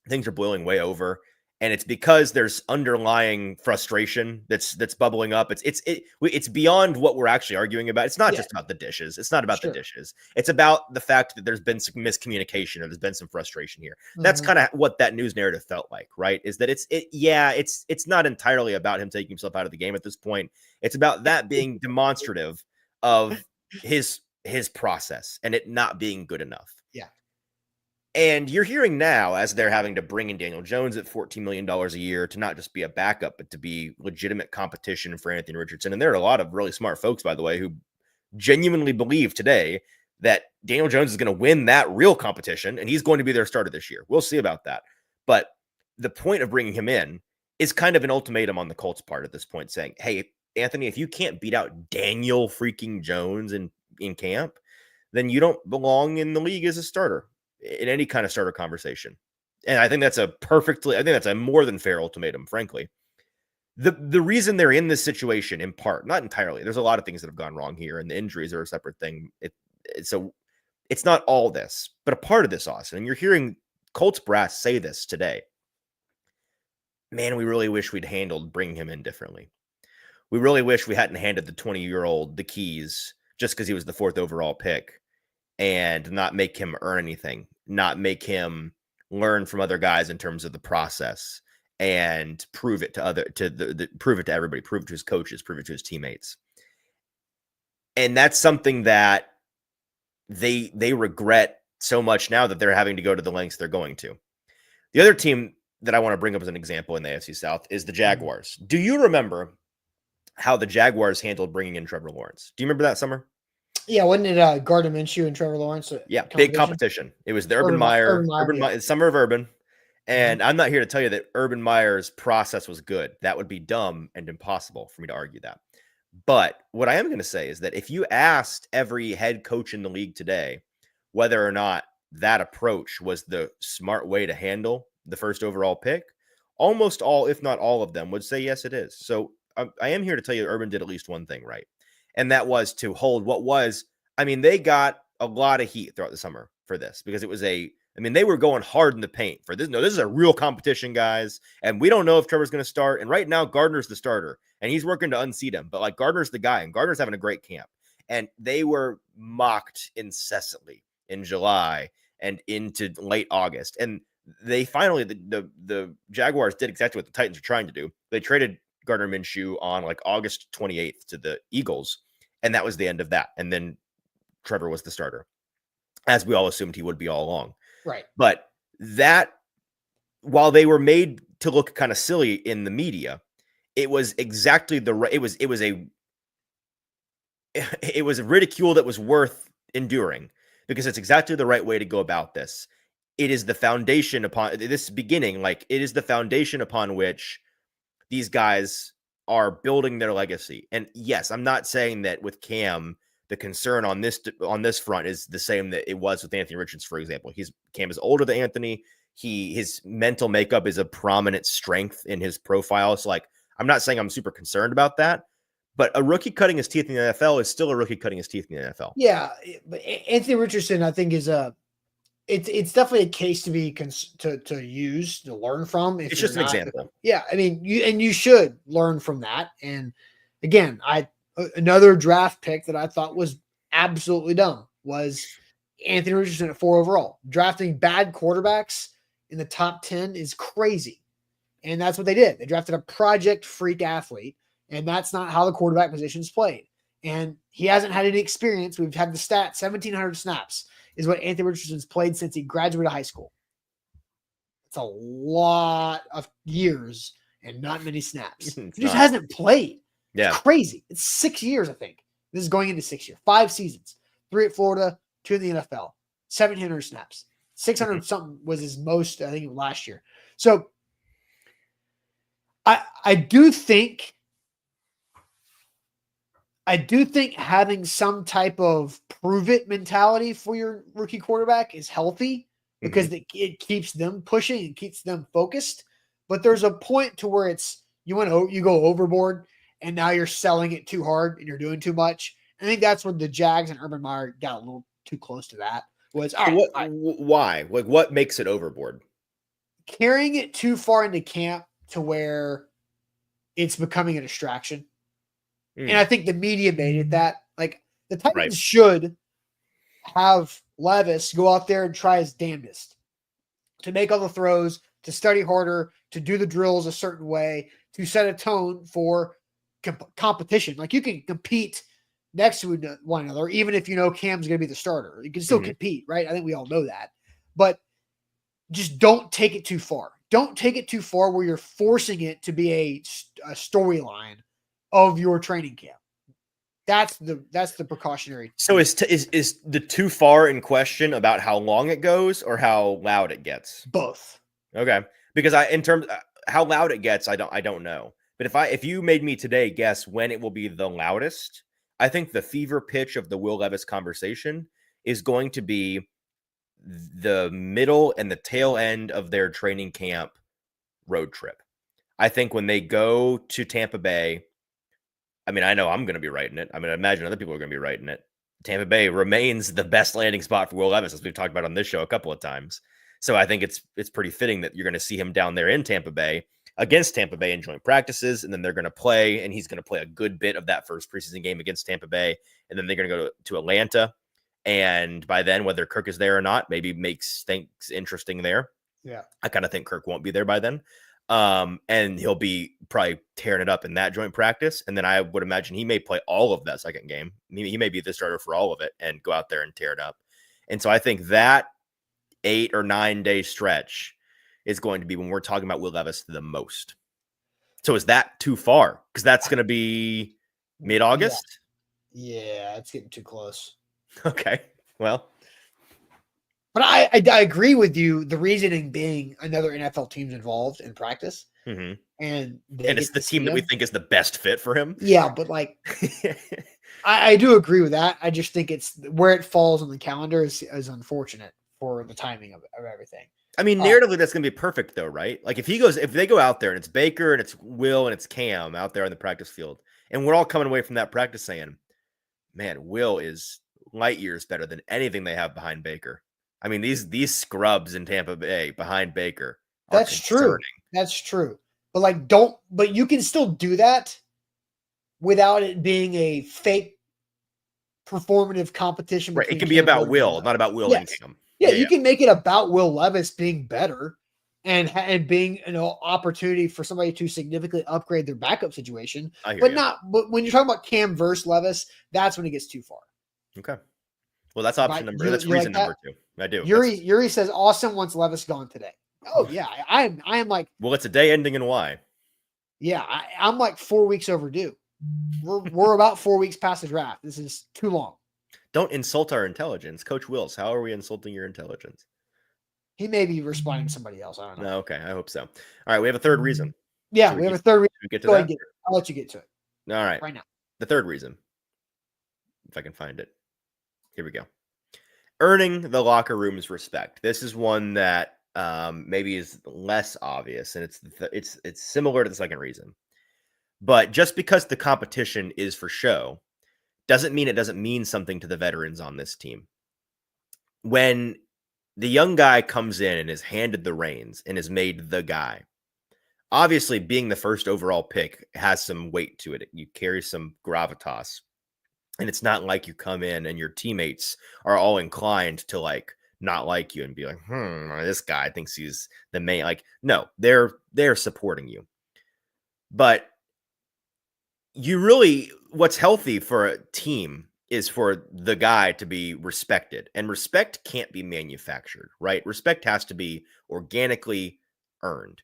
things are boiling way over, and it's because there's underlying frustration that's bubbling up. It's beyond what we're actually arguing about. It's not just about the dishes. It's not about the dishes. It's about the fact that there's been some miscommunication or there's been some frustration here. That's kind of what that news narrative felt like, right? Is that it's not entirely about him taking himself out of the game at this point. It's about that being demonstrative of his process and it not being good enough. Yeah. And you're hearing now, as they're having to bring in Daniel Jones at $14 million a year to not just be a backup, but to be legitimate competition for Anthony Richardson. And there are a lot of really smart folks, by the way, who genuinely believe today that Daniel Jones is going to win that real competition and he's going to be their starter this year. We'll see about that. But the point of bringing him in is kind of an ultimatum on the Colts' part at this point, saying, hey, Anthony, if you can't beat out Daniel freaking Jones in camp, then you don't belong in the league as a starter in any kind of starter conversation. And I think that's a more than fair ultimatum, frankly. The reason they're in this situation, in part, not entirely, there's a lot of things that have gone wrong here, and the injuries are a separate thing. So it's not all this, but a part of this, Austin. And you're hearing Colts brass say this today. Man, we really wish we'd handled bringing him in differently. We really wish we hadn't handed the 20-year-old the keys just because he was the 4th overall pick and not make him earn anything, not make him learn from other guys in terms of the process and prove it to prove it to everybody, prove it to his coaches, prove it to his teammates. And that's something that they regret so much now that they're having to go to the lengths they're going to. The other team that I want to bring up as an example in the AFC South is the Jaguars. Do you remember how the Jaguars handled bringing in Trevor Lawrence? Do you remember that summer? Yeah, wasn't it Gardner Minshew and Trevor Lawrence? Big competition. It was the Urban Meyer summer of Urban. And I'm not here to tell you that Urban Meyer's process was good. That would be dumb and impossible for me to argue that. But what I am going to say is that if you asked every head coach in the league today whether or not that approach was the smart way to handle the first overall pick, almost all, if not all of them, would say yes, it is. So I am here to tell you Urban did at least one thing right. And that was to hold what was, they got a lot of heat throughout the summer for this because it was they were going hard in the paint for this. No, this is a real competition, guys. And we don't know if Trevor's going to start. And right now, Gardner's the starter and he's working to unseat him. But like Gardner's the guy and Gardner's having a great camp. And they were mocked incessantly in July and into late August. And they finally, the Jaguars did exactly what the Titans are trying to do. They traded Gardner Minshew on like August 28th to the Eagles. And that was the end of that. And then Trevor was the starter, as we all assumed he would be all along. Right. But that, while they were made to look kind of silly in the media, it was exactly it was a ridicule that was worth enduring because it's exactly the right way to go about this. It is the foundation upon this beginning. Like it is the foundation upon which these guys are building their legacy. And yes, I'm not saying that with Cam, the concern on this front is the same that it was with Anthony Richardson, for example. Cam is older than Anthony. His mental makeup is a prominent strength in his profile. So like, I'm not saying I'm super concerned about that, but a rookie cutting his teeth in the NFL is still a rookie cutting his teeth in the NFL. Yeah, but Anthony Richardson, I think, is it's definitely a case to be to use to learn from. If It's you're just an not, example. yeah, I mean, you should learn from that. And again, another draft pick that I thought was absolutely dumb was Anthony Richardson at 4 overall. Drafting bad quarterbacks in the top 10 is crazy. And that's what they did. They drafted a project freak athlete, and that's not how the quarterback position is played. And he hasn't had any experience. We've had the stat 1,700 snaps is what Anthony Richardson's played since he graduated high school. It's a lot of years and not many snaps. He just hasn't played. Yeah. It's crazy. It's 6 years, I think. This is going into 6 years. 5 seasons. 3 at Florida, 2 in the NFL. 1,700 snaps. 600 something was his most, I think, last year. So I do think having some type of prove it mentality for your rookie quarterback is healthy because it keeps them pushing and keeps them focused. But there's a point to where you go overboard and now you're selling it too hard and you're doing too much. I think that's where the Jags and Urban Meyer got a little too close to that. Why? Like, what makes it overboard? Carrying it too far into camp to where it's becoming a distraction. And I think the media made it that. Like, the Titans should have Levis go out there and try his damnedest to make all the throws, to study harder, to do the drills a certain way, to set a tone for competition. Like, you can compete next to one another, even if you know Cam's going to be the starter. You can still compete, right? I think we all know that. But just don't take it too far. Don't take it too far where you're forcing it to be a storyline of your training camp. That's the precautionary. So is the too far in question about how long it goes or how loud it gets? Both. Okay, because in terms how loud it gets, I don't know. But if you made me today guess when it will be the loudest, I think the fever pitch of the Will Levis conversation is going to be the middle and the tail end of their training camp road trip. I think when they go to Tampa Bay, I mean, I know I'm going to be writing it. I mean, I imagine other people are going to be writing it. Tampa Bay remains the best landing spot for Will Levis, as we've talked about on this show a couple of times. So I think it's pretty fitting that you're going to see him down there in Tampa Bay against Tampa Bay in joint practices, and then they're going to play, and he's going to play a good bit of that first preseason game against Tampa Bay, and then they're going to go to Atlanta. And by then, whether Kirk is there or not, maybe makes things interesting there. Yeah. I kind of think Kirk won't be there by then. And he'll be probably tearing it up in that joint practice. And then I would imagine he may play all of that second game. He may be the starter for all of it and go out there and tear it up. And so I think that 8 or 9 day stretch is going to be when we're talking about Will Levis the most. So is that too far? Because that's going to be mid-August? Yeah, it's getting too close. Okay, well. But I agree with you. The reasoning being another NFL team's involved in practice. And it's the team that we think is the best fit for him. Yeah, but like, I do agree with that. I just think it's where it falls on the calendar is unfortunate for the timing of everything. I mean, narratively, that's going to be perfect, though, right? Like, if they go out there and it's Baker and it's Will and it's Cam out there on the practice field, and we're all coming away from that practice saying, man, Will is light years better than anything they have behind Baker. I mean, these scrubs in Tampa Bay behind Baker. That's true. That's true. But but you can still do that without it being a fake performative competition. Right. It can be about Will, not about Will and Cam. Yeah, you can make it about Will Levis being better and being opportunity for somebody to significantly upgrade their backup situation. But when you're talking about Cam versus Levis, that's when it gets too far. Okay. Well, that's option that's reason number 2. I do. Yuri says Austin wants Levis gone today. Oh yeah, I am like. Well, it's a day ending in Y. Yeah, I'm like 4 weeks overdue. We're about 4 weeks past the draft. This is too long. Don't insult our intelligence, Coach Wills. How are we insulting your intelligence? He may be responding to somebody else. I don't know. No, okay, I hope so. All right, we have a third reason. Yeah, we have a third reason. Get to that? I'll let you get to it. All right. Right now. The third reason, if I can find it. Here we go. Earning the locker room's respect. This is one that maybe is less obvious, and it's similar to the second reason. But just because the competition is for show doesn't mean it doesn't mean something to the veterans on this team. When the young guy comes in and is handed the reins and is made the guy. Obviously, being the first overall pick has some weight to it. You carry some gravitas. And it's not like you come in and your teammates are all inclined to like not like you and be like, this guy thinks he's the main. Like, no, they're supporting you. But what's healthy for a team is for the guy to be respected, and respect can't be manufactured, right? Respect has to be organically earned.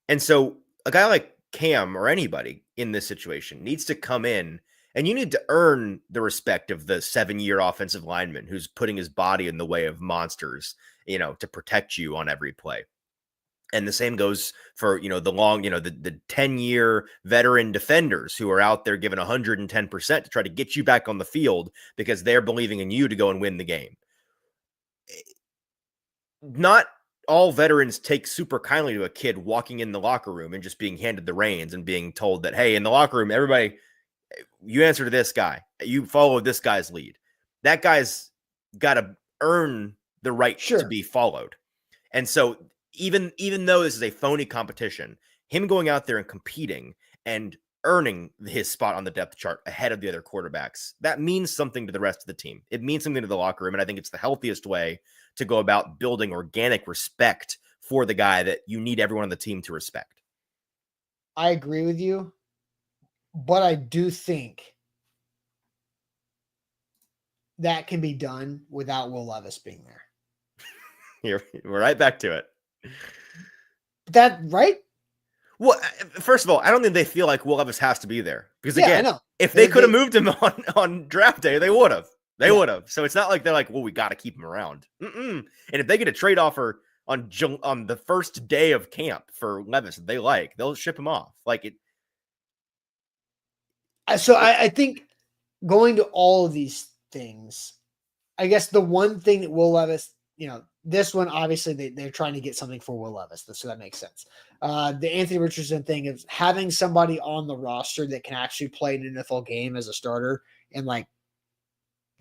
And so a guy like Cam or anybody in this situation needs to come in, and you need to earn the respect of the 7-year offensive lineman who's putting his body in the way of monsters, to protect you on every play. And the same goes for, the 10-year veteran defenders who are out there giving 110% to try to get you back on the field because they're believing in you to go and win the game. Not all veterans take super kindly to a kid walking in the locker room and just being handed the reins and being told that, hey, in the locker room, everybody, you answer to this guy. You follow this guy's lead. That guy's got to earn the right to be followed. And so even though this is a phony competition, him going out there and competing and earning his spot on the depth chart ahead of the other quarterbacks, that means something to the rest of the team. It means something to the locker room. And I think it's the healthiest way to go about building organic respect for the guy that you need everyone on the team to respect. I agree with you, but I do think that can be done without Will Levis being there. We're right back to it. That right? Well, first of all, I don't think they feel like Will Levis has to be there because again, if they could have moved him on draft day, they would have. They would have. So it's not like they're like, well, we got to keep him around. And if they get a trade offer on the first day of camp for Levis that they like, they'll ship him off. Like it. So I think going to all of these things, I guess the one thing that Will Levis, this one, obviously they're trying to get something for Will Levis. So that makes sense. The Anthony Richardson thing is having somebody on the roster that can actually play an NFL game as a starter and like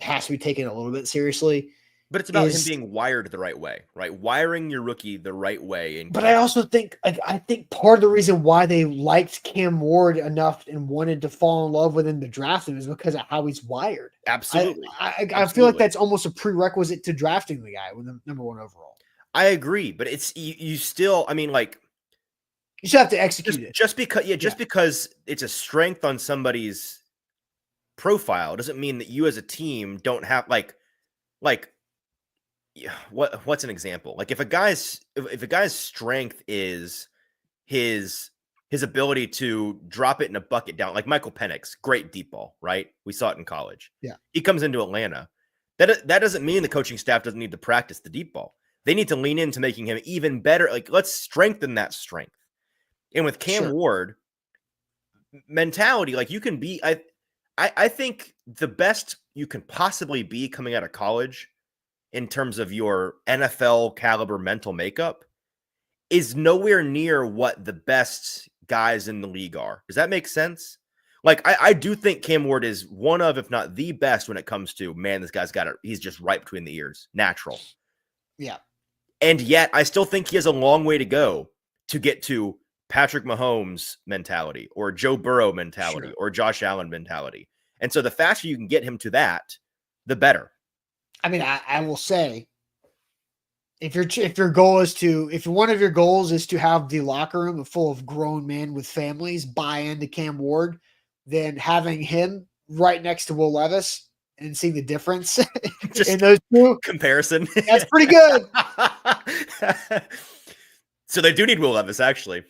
has to be taken a little bit seriously. But it's about him being wired the right way, right? Wiring your rookie the right way. But I also think, I think part of the reason why they liked Cam Ward enough and wanted to fall in love with him to draft him is because of how he's wired. Absolutely. I feel like that's almost a prerequisite to drafting the guy with the number 1 overall. I agree, but it's you still. I mean, like you still have to execute it. Just because it's a strength on somebody's profile doesn't mean that you as a team don't have like. What's an example? Like if a guy's strength is his ability to drop it in a bucket down, like Michael Penix, great deep ball, right? We saw it in college. Yeah. He comes into Atlanta. That doesn't mean the coaching staff doesn't need to practice the deep ball. They need to lean into making him even better. Like let's strengthen that strength. And with Cam Ward mentality, like you can be, I think the best you can possibly be coming out of college in terms of your NFL caliber mental makeup is nowhere near what the best guys in the league are. Does that make sense? Like, I do think Cam Ward is one of, if not the best when it comes to, man, this guy's got it. He's just right between the ears. Natural. Yeah. And yet I still think he has a long way to go to get to Patrick Mahomes mentality or Joe Burrow mentality or Josh Allen mentality. And so the faster you can get him to that, the better. I mean, I will say, if your goal is if one of your goals is to have the locker room full of grown men with families buy into Cam Ward, then having him right next to Will Levis and seeing the difference in those two comparison, that's pretty good. So they do need Will Levis, actually.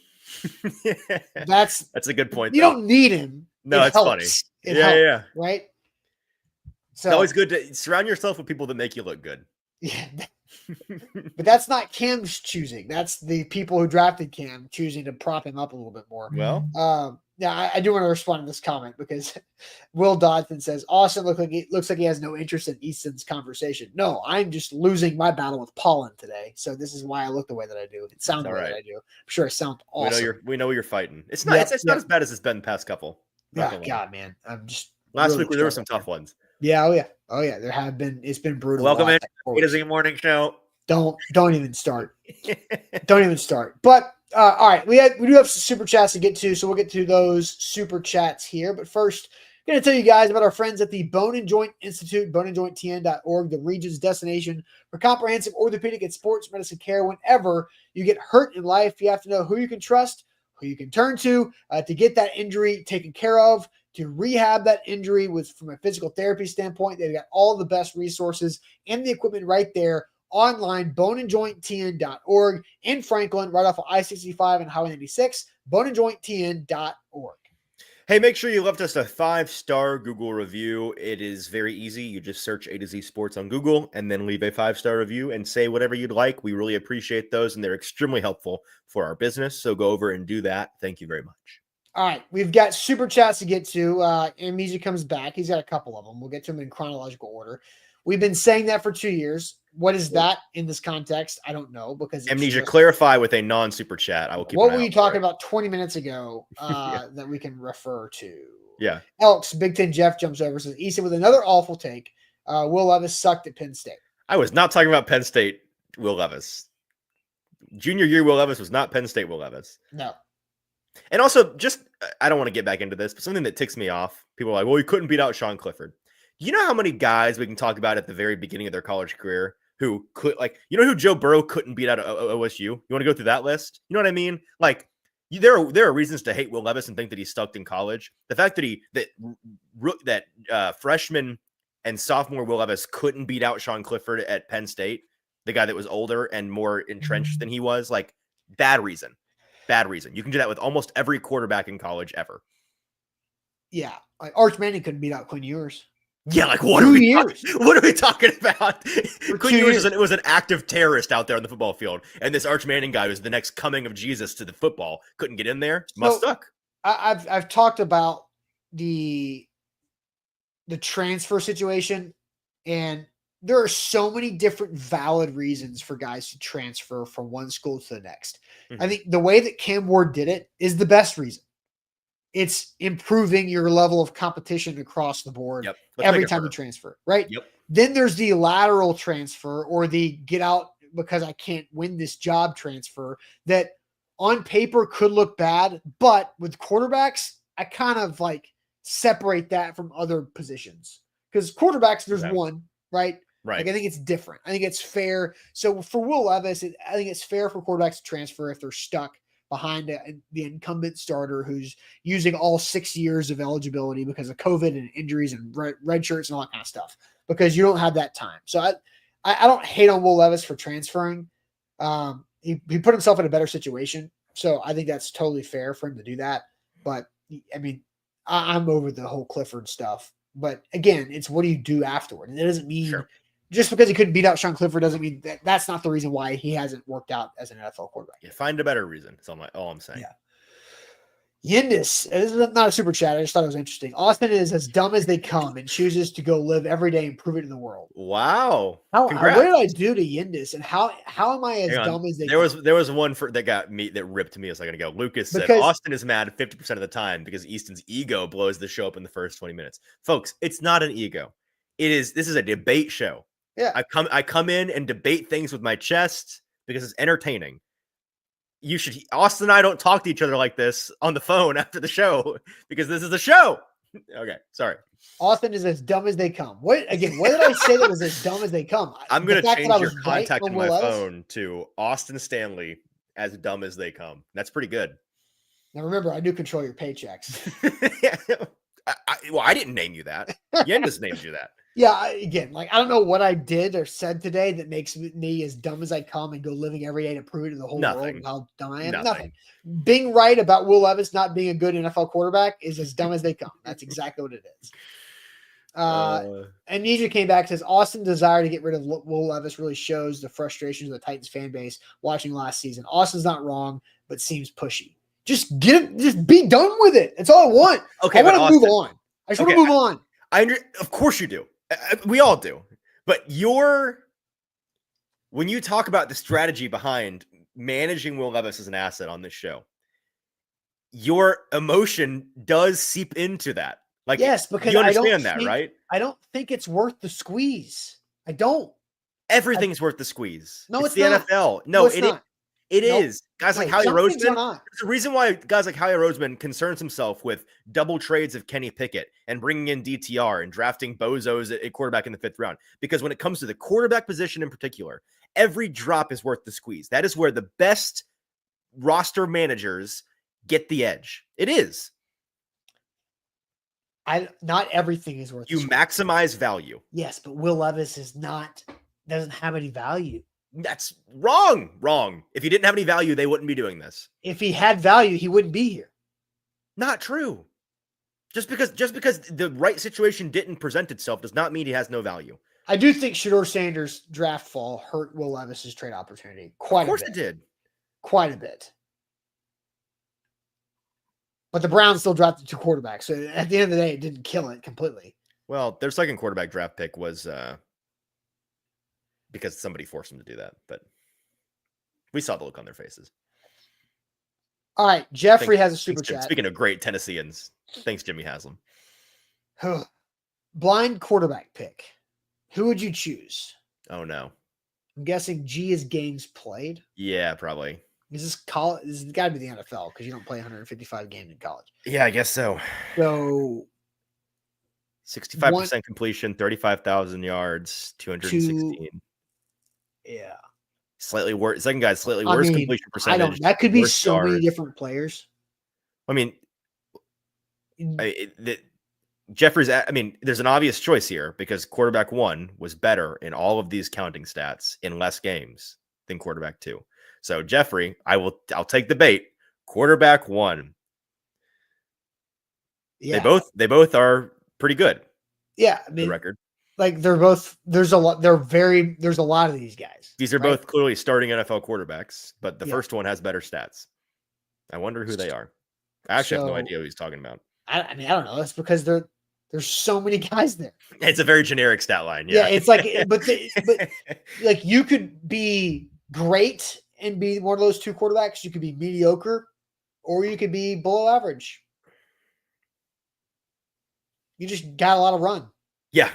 That's a good point. You don't need him. No, it's funny. It helps, yeah. Right. So it's always good to surround yourself with people that make you look good. Yeah. But that's not Cam's choosing. That's the people who drafted Cam choosing to prop him up a little bit more. Well, yeah, I do want to respond to this comment because Will Dodson says Austin looks like he has no interest in Easton's conversation. No, I'm just losing my battle with pollen today, so this is why I look the way that I do. It sounds the way that I do. I'm sure I sound awesome. We know you're fighting. It's not. It's not as bad as it's been the past couple. Yeah, God, man, I'm just last week there were some tough ones. Yeah, oh yeah. There have been. It's been brutal. Welcome in. It is a morning show. Don't even start. Don't even start. But all right, we do have some super chats to get to, so we'll get to those super chats here. But first, I'm going to tell you guys about our friends at the Bone and Joint Institute, boneandjointtn.org, the region's destination for comprehensive orthopedic and sports medicine care. Whenever you get hurt in life, you have to know who you can trust, who you can turn to get that injury taken care of, to rehab that injury from a physical therapy standpoint. They've got all the best resources and the equipment right there online, boneandjointtn.org in Franklin, right off of I-65 and Highway 96, boneandjointtn.org. Hey, make sure you left us a 5-star Google review. It is very easy. You just search A to Z Sports on Google and then leave a 5-star review and say whatever you'd like. We really appreciate those, and they're extremely helpful for our business. So go over and do that. Thank you very much. All right, we've got super chats to get to. Amnesia comes back. He's got a couple of them. We'll get to them in chronological order. We've been saying that for 2 years. What is that in this context? I don't know, because Amnesia, clarify with a non-super chat. I will keep. What were you talking about 20 minutes ago that we can refer to? Yeah. Elks, Big Ten Jeff jumps over, says Easton with another awful take. Will Levis sucked at Penn State. I was not talking about Penn State Will Levis. Junior year Will Levis was not Penn State Will Levis. No. And also, I don't want to get back into this, but something that ticks me off, people are like, well, he couldn't beat out Sean Clifford. Do you know how many guys we can talk about at the very beginning of their college career who could, who Joe Burrow couldn't beat out at OSU? You want to go through that list? You know what I mean? There are reasons to hate Will Levis and think that he sucked in college. The fact that freshman and sophomore Will Levis couldn't beat out Sean Clifford at Penn State, the guy that was older and more entrenched than he was, bad reason. Bad reason. You can do that with almost every quarterback in college ever. Yeah. Arch Manning couldn't beat out Quinn Ewers. Yeah, what are we talking about? Quinn Ewers was an active terrorist out there on the football field, and this Arch Manning guy, who's the next coming of Jesus to the football, couldn't get in there. Must suck. I've talked about the transfer situation, and there are so many different valid reasons for guys to transfer from one school to the next. Mm-hmm. I think the way that Cam Ward did it is the best reason. It's improving your level of competition across the board every time you transfer, right? Yep. Then there's the lateral transfer, or the get out because I can't win this job transfer, that on paper could look bad, but with quarterbacks, I kind of separate that from other positions, because quarterbacks, there's one, right? Right. I think it's different. I think it's fair. So for Will Levis, I think it's fair for quarterbacks to transfer if they're stuck behind the incumbent starter who's using all 6 years of eligibility because of COVID and injuries and red shirts and all that kind of stuff, because you don't have that time. So I don't hate on Will Levis for transferring. He put himself in a better situation. So I think that's totally fair for him to do that. But I mean, I'm over the whole Clifford stuff. But again, it's what do you do afterward? And it doesn't mean just because he couldn't beat out Sean Clifford doesn't mean that's not the reason why he hasn't worked out as an NFL quarterback. Yeah, find a better reason. That's all I'm saying. Yeah. Yindis, this is not a super chat. I just thought it was interesting. Austin is as dumb as they come and chooses to go live every day and prove it to the world. Wow. What did I do to Yindis? And how am I as dumb as they come? There was one that ripped me a second ago. Lucas said Austin is mad 50% of the time because Easton's ego blows the show up in the first 20 minutes. Folks, it's not an ego. This is a debate show. Yeah. I come in and debate things with my chest because it's entertaining. Austin and I don't talk to each other like this on the phone after the show because this is a show. Okay, sorry. Austin is as dumb as they come. What did I say that was as dumb as they come? I'm going to change your contact in my phone to Austin Stanley, as dumb as they come. That's pretty good. Now remember, I do control your paychecks. I didn't name you that. Yendis named you that. Yeah, I don't know what I did or said today that makes me as dumb as I come and go living every day to prove it to the whole world how dumb I am. Nothing. Being right about Will Levis not being a good NFL quarterback is as dumb as they come. That's exactly what it is. Amnesia came back and says Austin's desire to get rid of Will Levis really shows the frustrations of the Titans fan base watching last season. Austin's not wrong, but seems pushy. Just be done with it. That's all I want. Okay, I want to move on. I just want to move on. Of course you do. We all do. But when you talk about the strategy behind managing Will Levis as an asset on this show, your emotion does seep into that. Yes, because you understand that, right? I don't think it's worth the squeeze. I don't. Everything's worth the squeeze. No, it's it's the not. NFL. No, it's not. It Nope. is. Guys like No, Howie some things are Roseman. not. There's a reason why guys like Howie Roseman concerns himself with double trades of Kenny Pickett and bringing in DTR and drafting bozos at quarterback in the 5th round. Because when it comes to the quarterback position in particular, every drop is worth the squeeze. That is where the best roster managers get the edge. It is. Not everything is worth. You maximize value. Yes, but Will Levis doesn't have any value. That's wrong. Wrong. If he didn't have any value, they wouldn't be doing this. If he had value, he wouldn't be here. Not true. Just because the right situation didn't present itself does not mean he has no value. I do think Shedeur Sanders' draft fall hurt Will Levis's trade opportunity quite a bit. Of course it did. Quite a bit. But the Browns still drafted 2 quarterbacks. So at the end of the day, it didn't kill it completely. Well, their second quarterback draft pick was because somebody forced them to do that. But we saw the look on their faces. All right. Jeffrey has a super chat. Speaking of great Tennesseans, thanks, Jimmy Haslam. Blind quarterback pick. Who would you choose? Oh, no. I'm guessing G is games played. Yeah, probably. Is this college? This has got to be the NFL because you don't play 155 games in college. Yeah, I guess so. So 65% completion, 35,000 yards, 216. Yeah. Slightly worse. Second guy's slightly worse completion percentage. That could be so many different players. I mean, Jeffrey's. I mean, there's an obvious choice here because quarterback 1 was better in all of these counting stats in less games than quarterback 2. So Jeffrey, I'll take the bait. Quarterback 1. Yeah. They both are pretty good. Yeah, I mean, the record. Like they're both. There's a lot. There's a lot of these guys. These are both clearly starting NFL quarterbacks, but the first one has better stats. I wonder who they are. I actually have no idea who he's talking about. I mean, I don't know. It's because there's so many guys there. It's a very generic stat line. Yeah, it's like, but like you could be great and be one of those 2 quarterbacks. You could be mediocre, or you could be below average. You just got a lot of run. Yeah,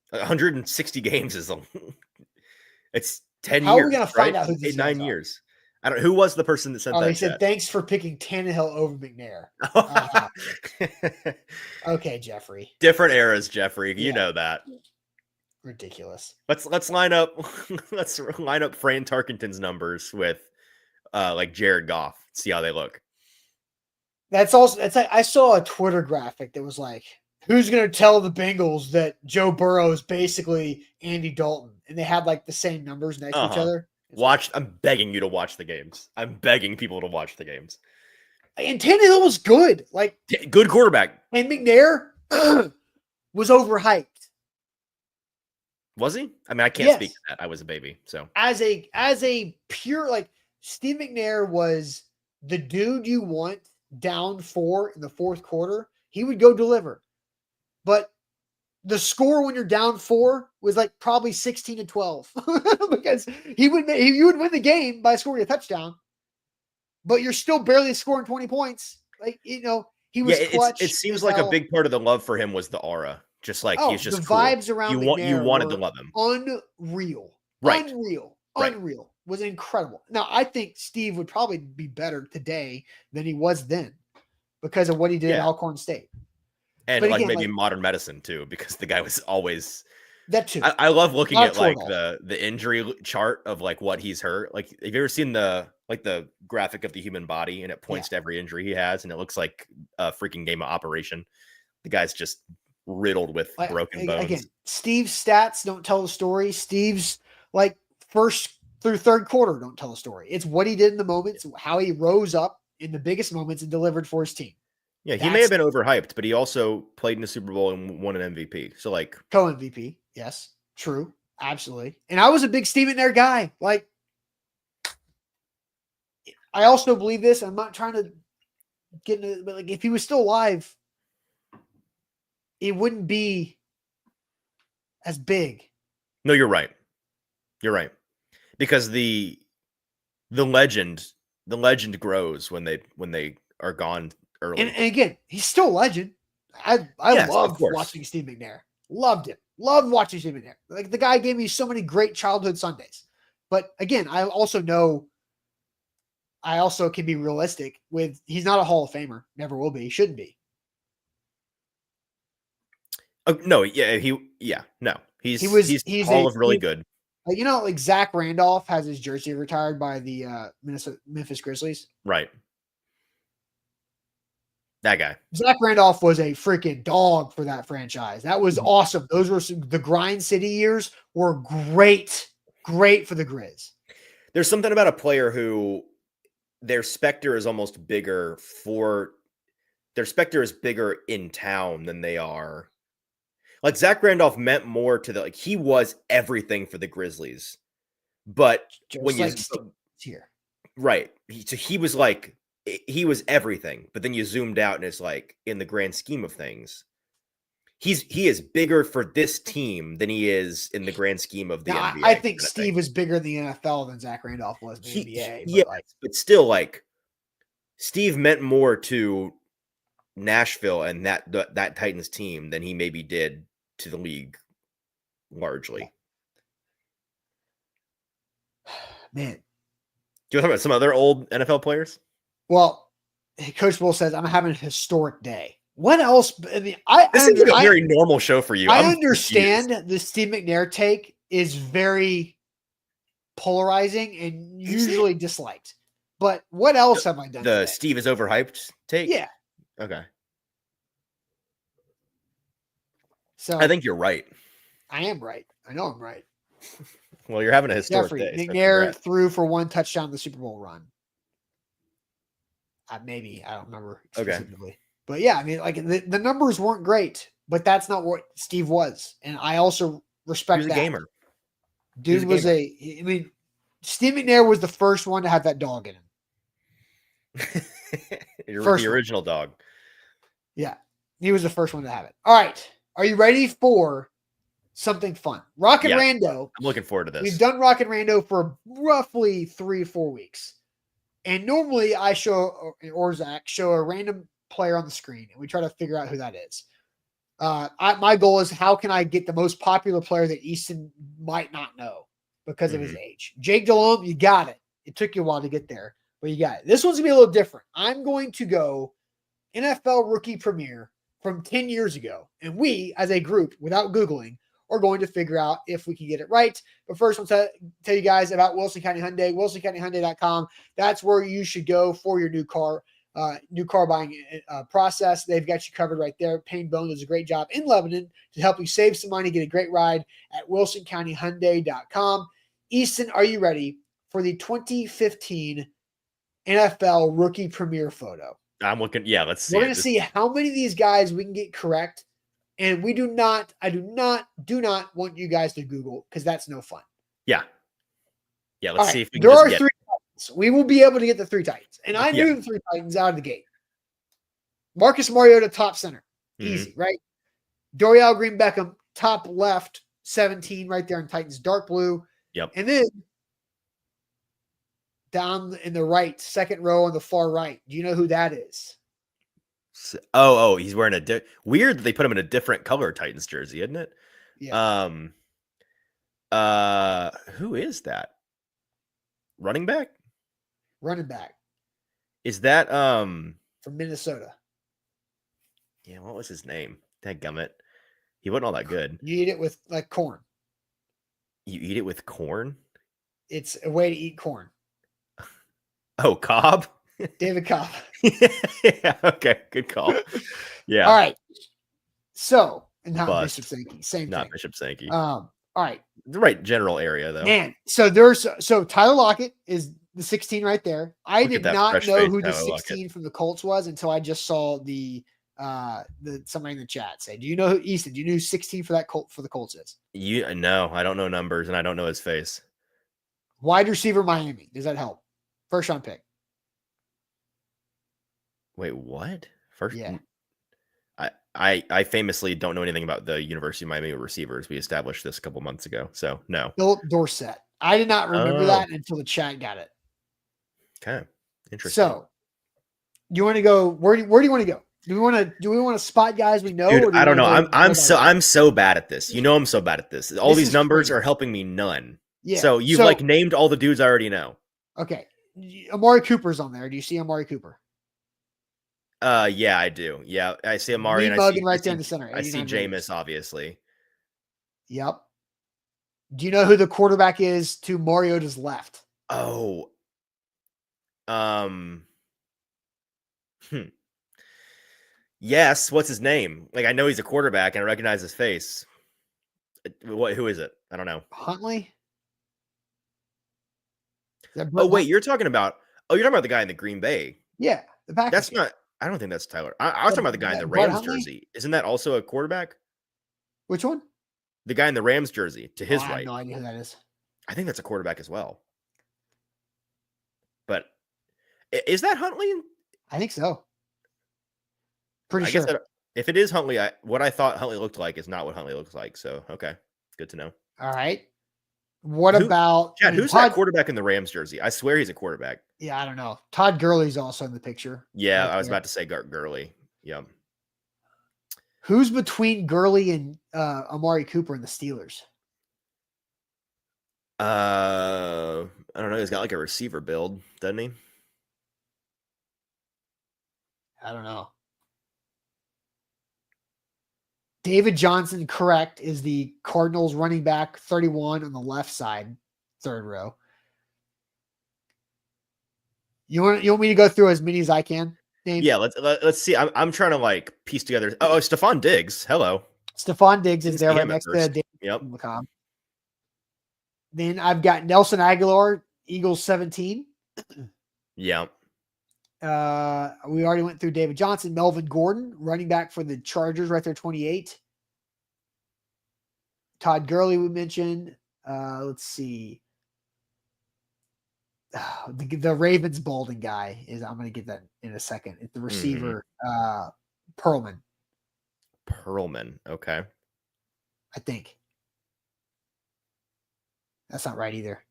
160 games is it's 10 How years. Are we gonna find out who these 9 years? I don't. Who was the person that sent that? He said, "Thanks for picking Tannehill over McNair." Okay, Jeffrey. Different eras, Jeffrey. You know that. Ridiculous. Let's line up. Let's line up Fran Tarkenton's numbers with like Jared Goff. See how they look. That's like I saw a Twitter graphic that was like, who's going to tell the Bengals that Joe Burrow is basically Andy Dalton? And they had like the same numbers next to each other. I'm begging you to watch the games. I'm begging people to watch the games. And Tannehill was good. Like good quarterback. And McNair was overhyped. Was he? I mean, I can't speak to that. I was a baby. So as a pure, like Steve McNair was the dude you want down 4 in the 4th quarter. He would go deliver. But the score when you're down 4 was like probably 16-12 because you would win the game by scoring a touchdown, but you're still barely scoring 20 points. Like, he was clutch. It seems like a big part of the love for him was the aura. Just like he's just the cool. vibes around you wanted to love him. Unreal. Right. Unreal. Was incredible. Now, I think Steve would probably be better today than he was then because of what he did at Alcorn State. And but like again, maybe modern medicine too, because the guy was always that too. I love looking at like the injury chart of like what he's hurt. Like, have you ever seen the graphic of the human body and it points to every injury he has and it looks like a freaking game of Operation? The guy's just riddled with broken bones. Again, Steve's stats don't tell the story. Steve's like 1st through 3rd quarter don't tell the story. It's what he did in the moments, how he rose up in the biggest moments and delivered for his team. Yeah, he may have been overhyped, but he also played in the Super Bowl and won an MVP. So like co-MVP, yes, true, absolutely. And I was a big Steve McNair guy. Like, I also believe this. I'm not trying to get into it, but like if he was still alive, it wouldn't be as big. No, you're right. You're right. Because the legend grows when they are gone early. And again, he's still a legend. I loved watching Steve McNair. Loved him. Loved watching Steve McNair. Like the guy gave me so many great childhood Sundays. But again, I also can be realistic with he's not a Hall of Famer. Never will be. He shouldn't be. No, he's Hall of really good. Like, like Zach Randolph has his jersey retired by the Memphis Grizzlies. Right. That guy. Zach Randolph was a freaking dog for that franchise. That was awesome. Those were the Grind City years were great for the Grizz. There's something about a player who their specter is almost bigger their specter is bigger in town than they are. Like Zach Randolph meant more to he was everything for the Grizzlies. But just when like here. Right. He was everything, but then you zoomed out and it's like in the grand scheme of things, he is bigger for this team than he is in the grand scheme of the NBA. I think Steve was bigger in the NFL than Zach Randolph was in the NBA. But still, Steve meant more to Nashville and that Titans team than he maybe did to the league largely. Man. Do you want to talk about some other old NFL players? Well, Coach Bull says, I'm having a historic day. What else? I mean, this seems like a very normal show for you. I understand the Steve McNair take is very polarizing and usually disliked. But what else have I done? The today? Steve is overhyped take? Yeah. Okay. So I think you're right. I am right. I know I'm right. Well, you're having a historic day. McNair threw for 1 touchdown in the Super Bowl run. Maybe. I don't remember specifically. Okay. But yeah, I mean, the numbers weren't great, but that's not what Steve was. And I also respect that. He was a gamer. Dude was Steve McNair was the first one to have that dog in him. The original dog. Yeah. He was the first one to have it. All right. Are you ready for something fun? Rockin Rando. I'm looking forward to this. We've done Rockin Rando for roughly 3 or 4 weeks. And normally I or Zach show a random player on the screen and we try to figure out who that is. My goal is how can I get the most popular player that Easton might not know because of his age. Jake Delhomme, you got it. It took you a while to get there, but you got it. This one's going to be a little different. I'm going to go NFL rookie premiere from 10 years ago. And we, as a group, without Googling, are going to figure out if we can get it right. But first, I'll tell you guys about Wilson County Hyundai, wilsoncountyhyundai.com. That's where you should go for your new car buying process. They've got you covered right there. Payne Bone does a great job in Lebanon to help you save some money, get a great ride at wilsoncountyhyundai.com. Easton, are you ready for the 2015 NFL rookie premiere photo? I'm looking. Yeah, let's see. We're going to see how many of these guys we can get correct. And I do not want you guys to Google because that's no fun. Yeah. Yeah. Let's see if we can there are 3 Titans. We will be able to get the 3 Titans. And I knew the 3 Titans out of the gate. Marcus Mariota, top center. Easy, right? Dorial Green Beckham, top left, 17 right there in Titans, dark blue. Yep. And then down in the right, second row on the far right. Do you know who that is? Oh, he's wearing weird that they put him in a different color Titans jersey, isn't it? Yeah. Who is that? Running back? Running back. Is that from Minnesota? Yeah, what was his name? Dadgummit. He wasn't all that good. You eat it with corn. You eat it with corn? It's a way to eat corn. Oh, Cobb? David Cobb. Yeah, okay, good call. Yeah. All right. So, and not Bishop Sankey, same not thing. Bishop Sankey. All right. The right general area though. Man, so Tyler Lockett is the 16 right there. I did not know who the 16 from the Colts was until I just saw the somebody in the chat say, "Do you know who Easton? Do you know who 16 for the Colts is?" No, I don't know numbers and I don't know his face. Wide receiver Miami. Does that help? First round pick. Wait, what? First? Yeah. I famously don't know anything about the University of Miami receivers. We established this a couple months ago, so no. Philip Dorsett. I did not remember that until the chat got it. Okay, interesting. So, you want to go? Where do you want to go? Do we want to spot guys we know? Dude, Or do we I don't want know. to go I'm so bad at this. You know, I'm so bad at this. All This these is numbers crazy. are helping me none. Yeah. So you've like named all the dudes I already know. Okay. Amari Cooper's on there. Do you see Amari Cooper? Yeah, I do. Yeah, I see Amari Mean and mugging right there in the center. I see 89 Jameis, ratings. obviously. Yep. Do you know who the quarterback is to Mariota's left? Oh. Yes, what's his name? Like I know he's a quarterback and I recognize his face. Who is it? I don't know. Huntley? Oh wait, you're talking about the guy in the Green Bay. Yeah, the Packers. That's not I don't think that's Tyler. I was talking about the guy in the Rams jersey. Isn't that also a quarterback? Which one? The guy in the Rams jersey to his I right. have no idea who that is. I think that's a quarterback as well. But is that Huntley? I think so. Pretty sure. If it is Huntley, what I thought Huntley looked like is not what Huntley looks like. So, okay. Good to know. All right. What about Chad, who's that quarterback in the Rams jersey? I swear he's a quarterback. Yeah, I don't know. Todd Gurley's also in the picture. Yeah, right, I was about to say Gurley. Yeah. Who's between Gurley and Amari Cooper and the Steelers? I don't know. He's got like a receiver build, doesn't he? I don't know. David Johnson, correct, is the Cardinals running back, 31 on the left side, third row. You want me to go through as many as I can? Names? Yeah, let's see. I'm trying to like piece together. Oh, Stephon Diggs. Hello. Stephon Diggs is there right next to David McCobb. Then I've got Nelson Aguilar, Eagles 17. Yeah. We already went through David Johnson, Melvin Gordon, running back for the Chargers, right there, 28. Todd Gurley, we mentioned. Let's see. The Ravens balding guy is. I'm going to get that in a second. It's the receiver, Perlman. Perlman, okay. I think that's not right either.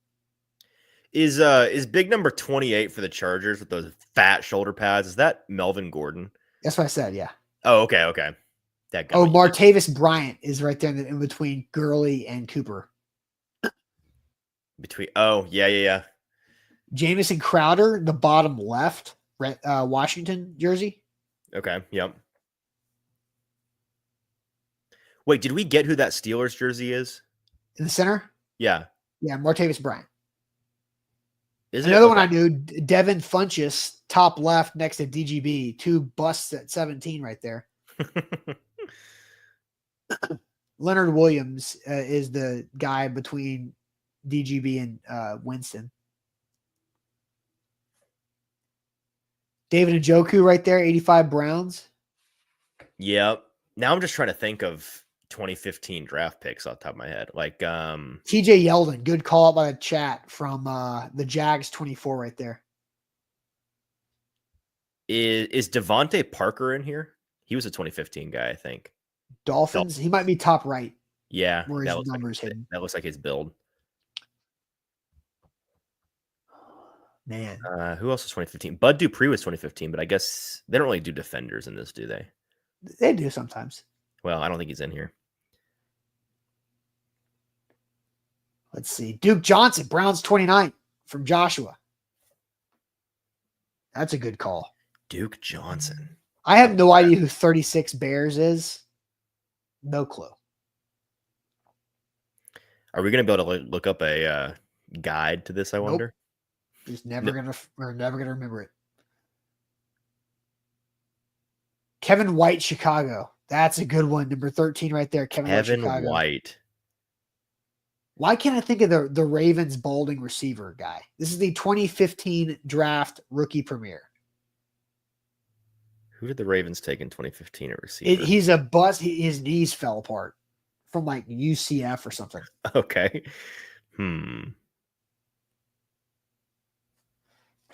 Is big number 28 for the Chargers with those fat shoulder pads? Is that Melvin Gordon? That's what I said. Yeah. Oh, okay. That guy. Oh, Martavis Bryant is right there in between Gurley and Cooper. Yeah. Jamison Crowder, the bottom left, Washington jersey. Okay. Yep. Wait, did we get who that Steelers jersey is? In the center? Yeah. Yeah, Martavis Bryant. Is Another one I knew, Devin Funchess, top left next to DGB. 2 busts at 17 right there. Leonard Williams is the guy between DGB and Winston. David Njoku right there, 85 Browns. Yep. Now I'm just trying to think of 2015 draft picks off the top of my head. Like TJ Yeldon, good call out by the chat from the Jags 24 right there. Is Devontae Parker in here? He was a 2015 guy, I think. Dolphins, he might be top right. Yeah, where his numbers hidden. That looks like his build. Man. Who else was 2015? Bud Dupree was 2015, but I guess they don't really do defenders in this, do they? They do sometimes. Well, I don't think he's in here. Let's see. Duke Johnson, Browns 29 from Joshua. That's a good call. Duke Johnson. I have no idea who 36 Bears is. No clue. Are we going to be able to look up a guide to this, I wonder? We're never gonna remember it. Kevin White, Chicago. That's a good one. Number 13 right there. Kevin White. Why can't I think of the Ravens balding receiver guy? This is the 2015 draft rookie premiere. Who did the Ravens take in 2015 at receiver? He's a bust. His knees fell apart from like UCF or something. Okay.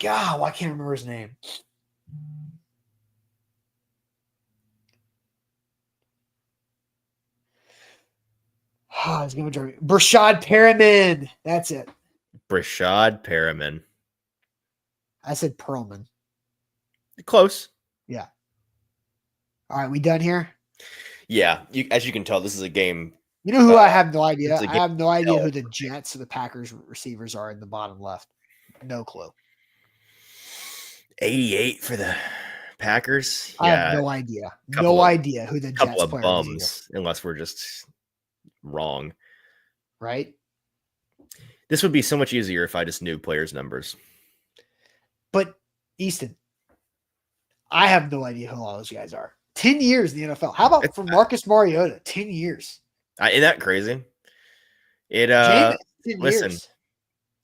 God, why can't I remember his name? Oh, it's gonna drive me. Brashad Perriman. That's it. Brashad Perriman. I said Perlman. Close. Yeah. All right, we done here? Yeah, as you can tell, this is a game. You know who I have no idea? it's a I have no idea tell. who the Jets or the Packers receivers are in the bottom left. No clue. 88 for the Packers. I have Yeah, no idea. couple No of idea who the couple Jets of player is either. bums, unless we're just wrong. Right? This would be so much easier if I just knew players' numbers. But Easton, I have no idea who all those guys are. 10 years in the NFL. How about for Marcus Mariota? 10 years. Isn't that crazy? Jameis, 10 listen, years.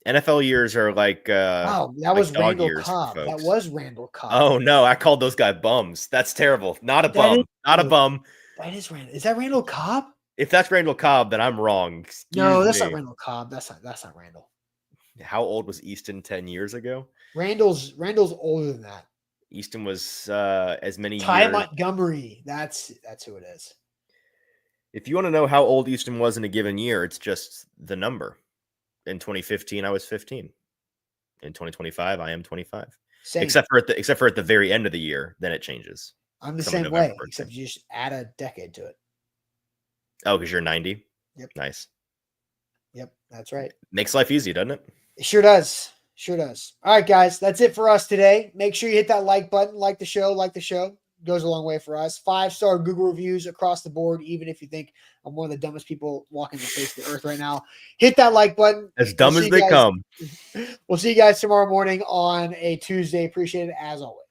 NFL years are like Oh, that like was dog Randall years for Cobb. That folks. was Randall Cobb. Oh no, I called those guys bums. That's terrible. Not a bum. Not a bum. That is Randall. Is that Randall Cobb? If that's Randall Cobb, then I'm wrong. No, that's Excuse not me. Randall Cobb. That's not Randall. How old was Easton 10 years ago? Randall's older than that. Easton was as many Ty years. Montgomery. That's who it is. If you want to know how old Easton was in a given year, it's just the number. In 2015, I was 15. In 2025, I am 25. Same. Except for at the very end of the year, then it changes. I'm the From a same way, November except you just add a decade to it. Oh, because you're 90? Yep. Nice. Yep, that's right. Makes life easy, doesn't it? It sure does. Sure does. All right, guys, that's it for us today. Make sure you hit that like button, like the show. Goes a long way for us. 5-star Google reviews across the board, even if you think I'm one of the dumbest people walking the face of the earth right now. Hit that like button. As dumb as they come. We'll see you guys tomorrow morning on a Tuesday. Appreciate it as always.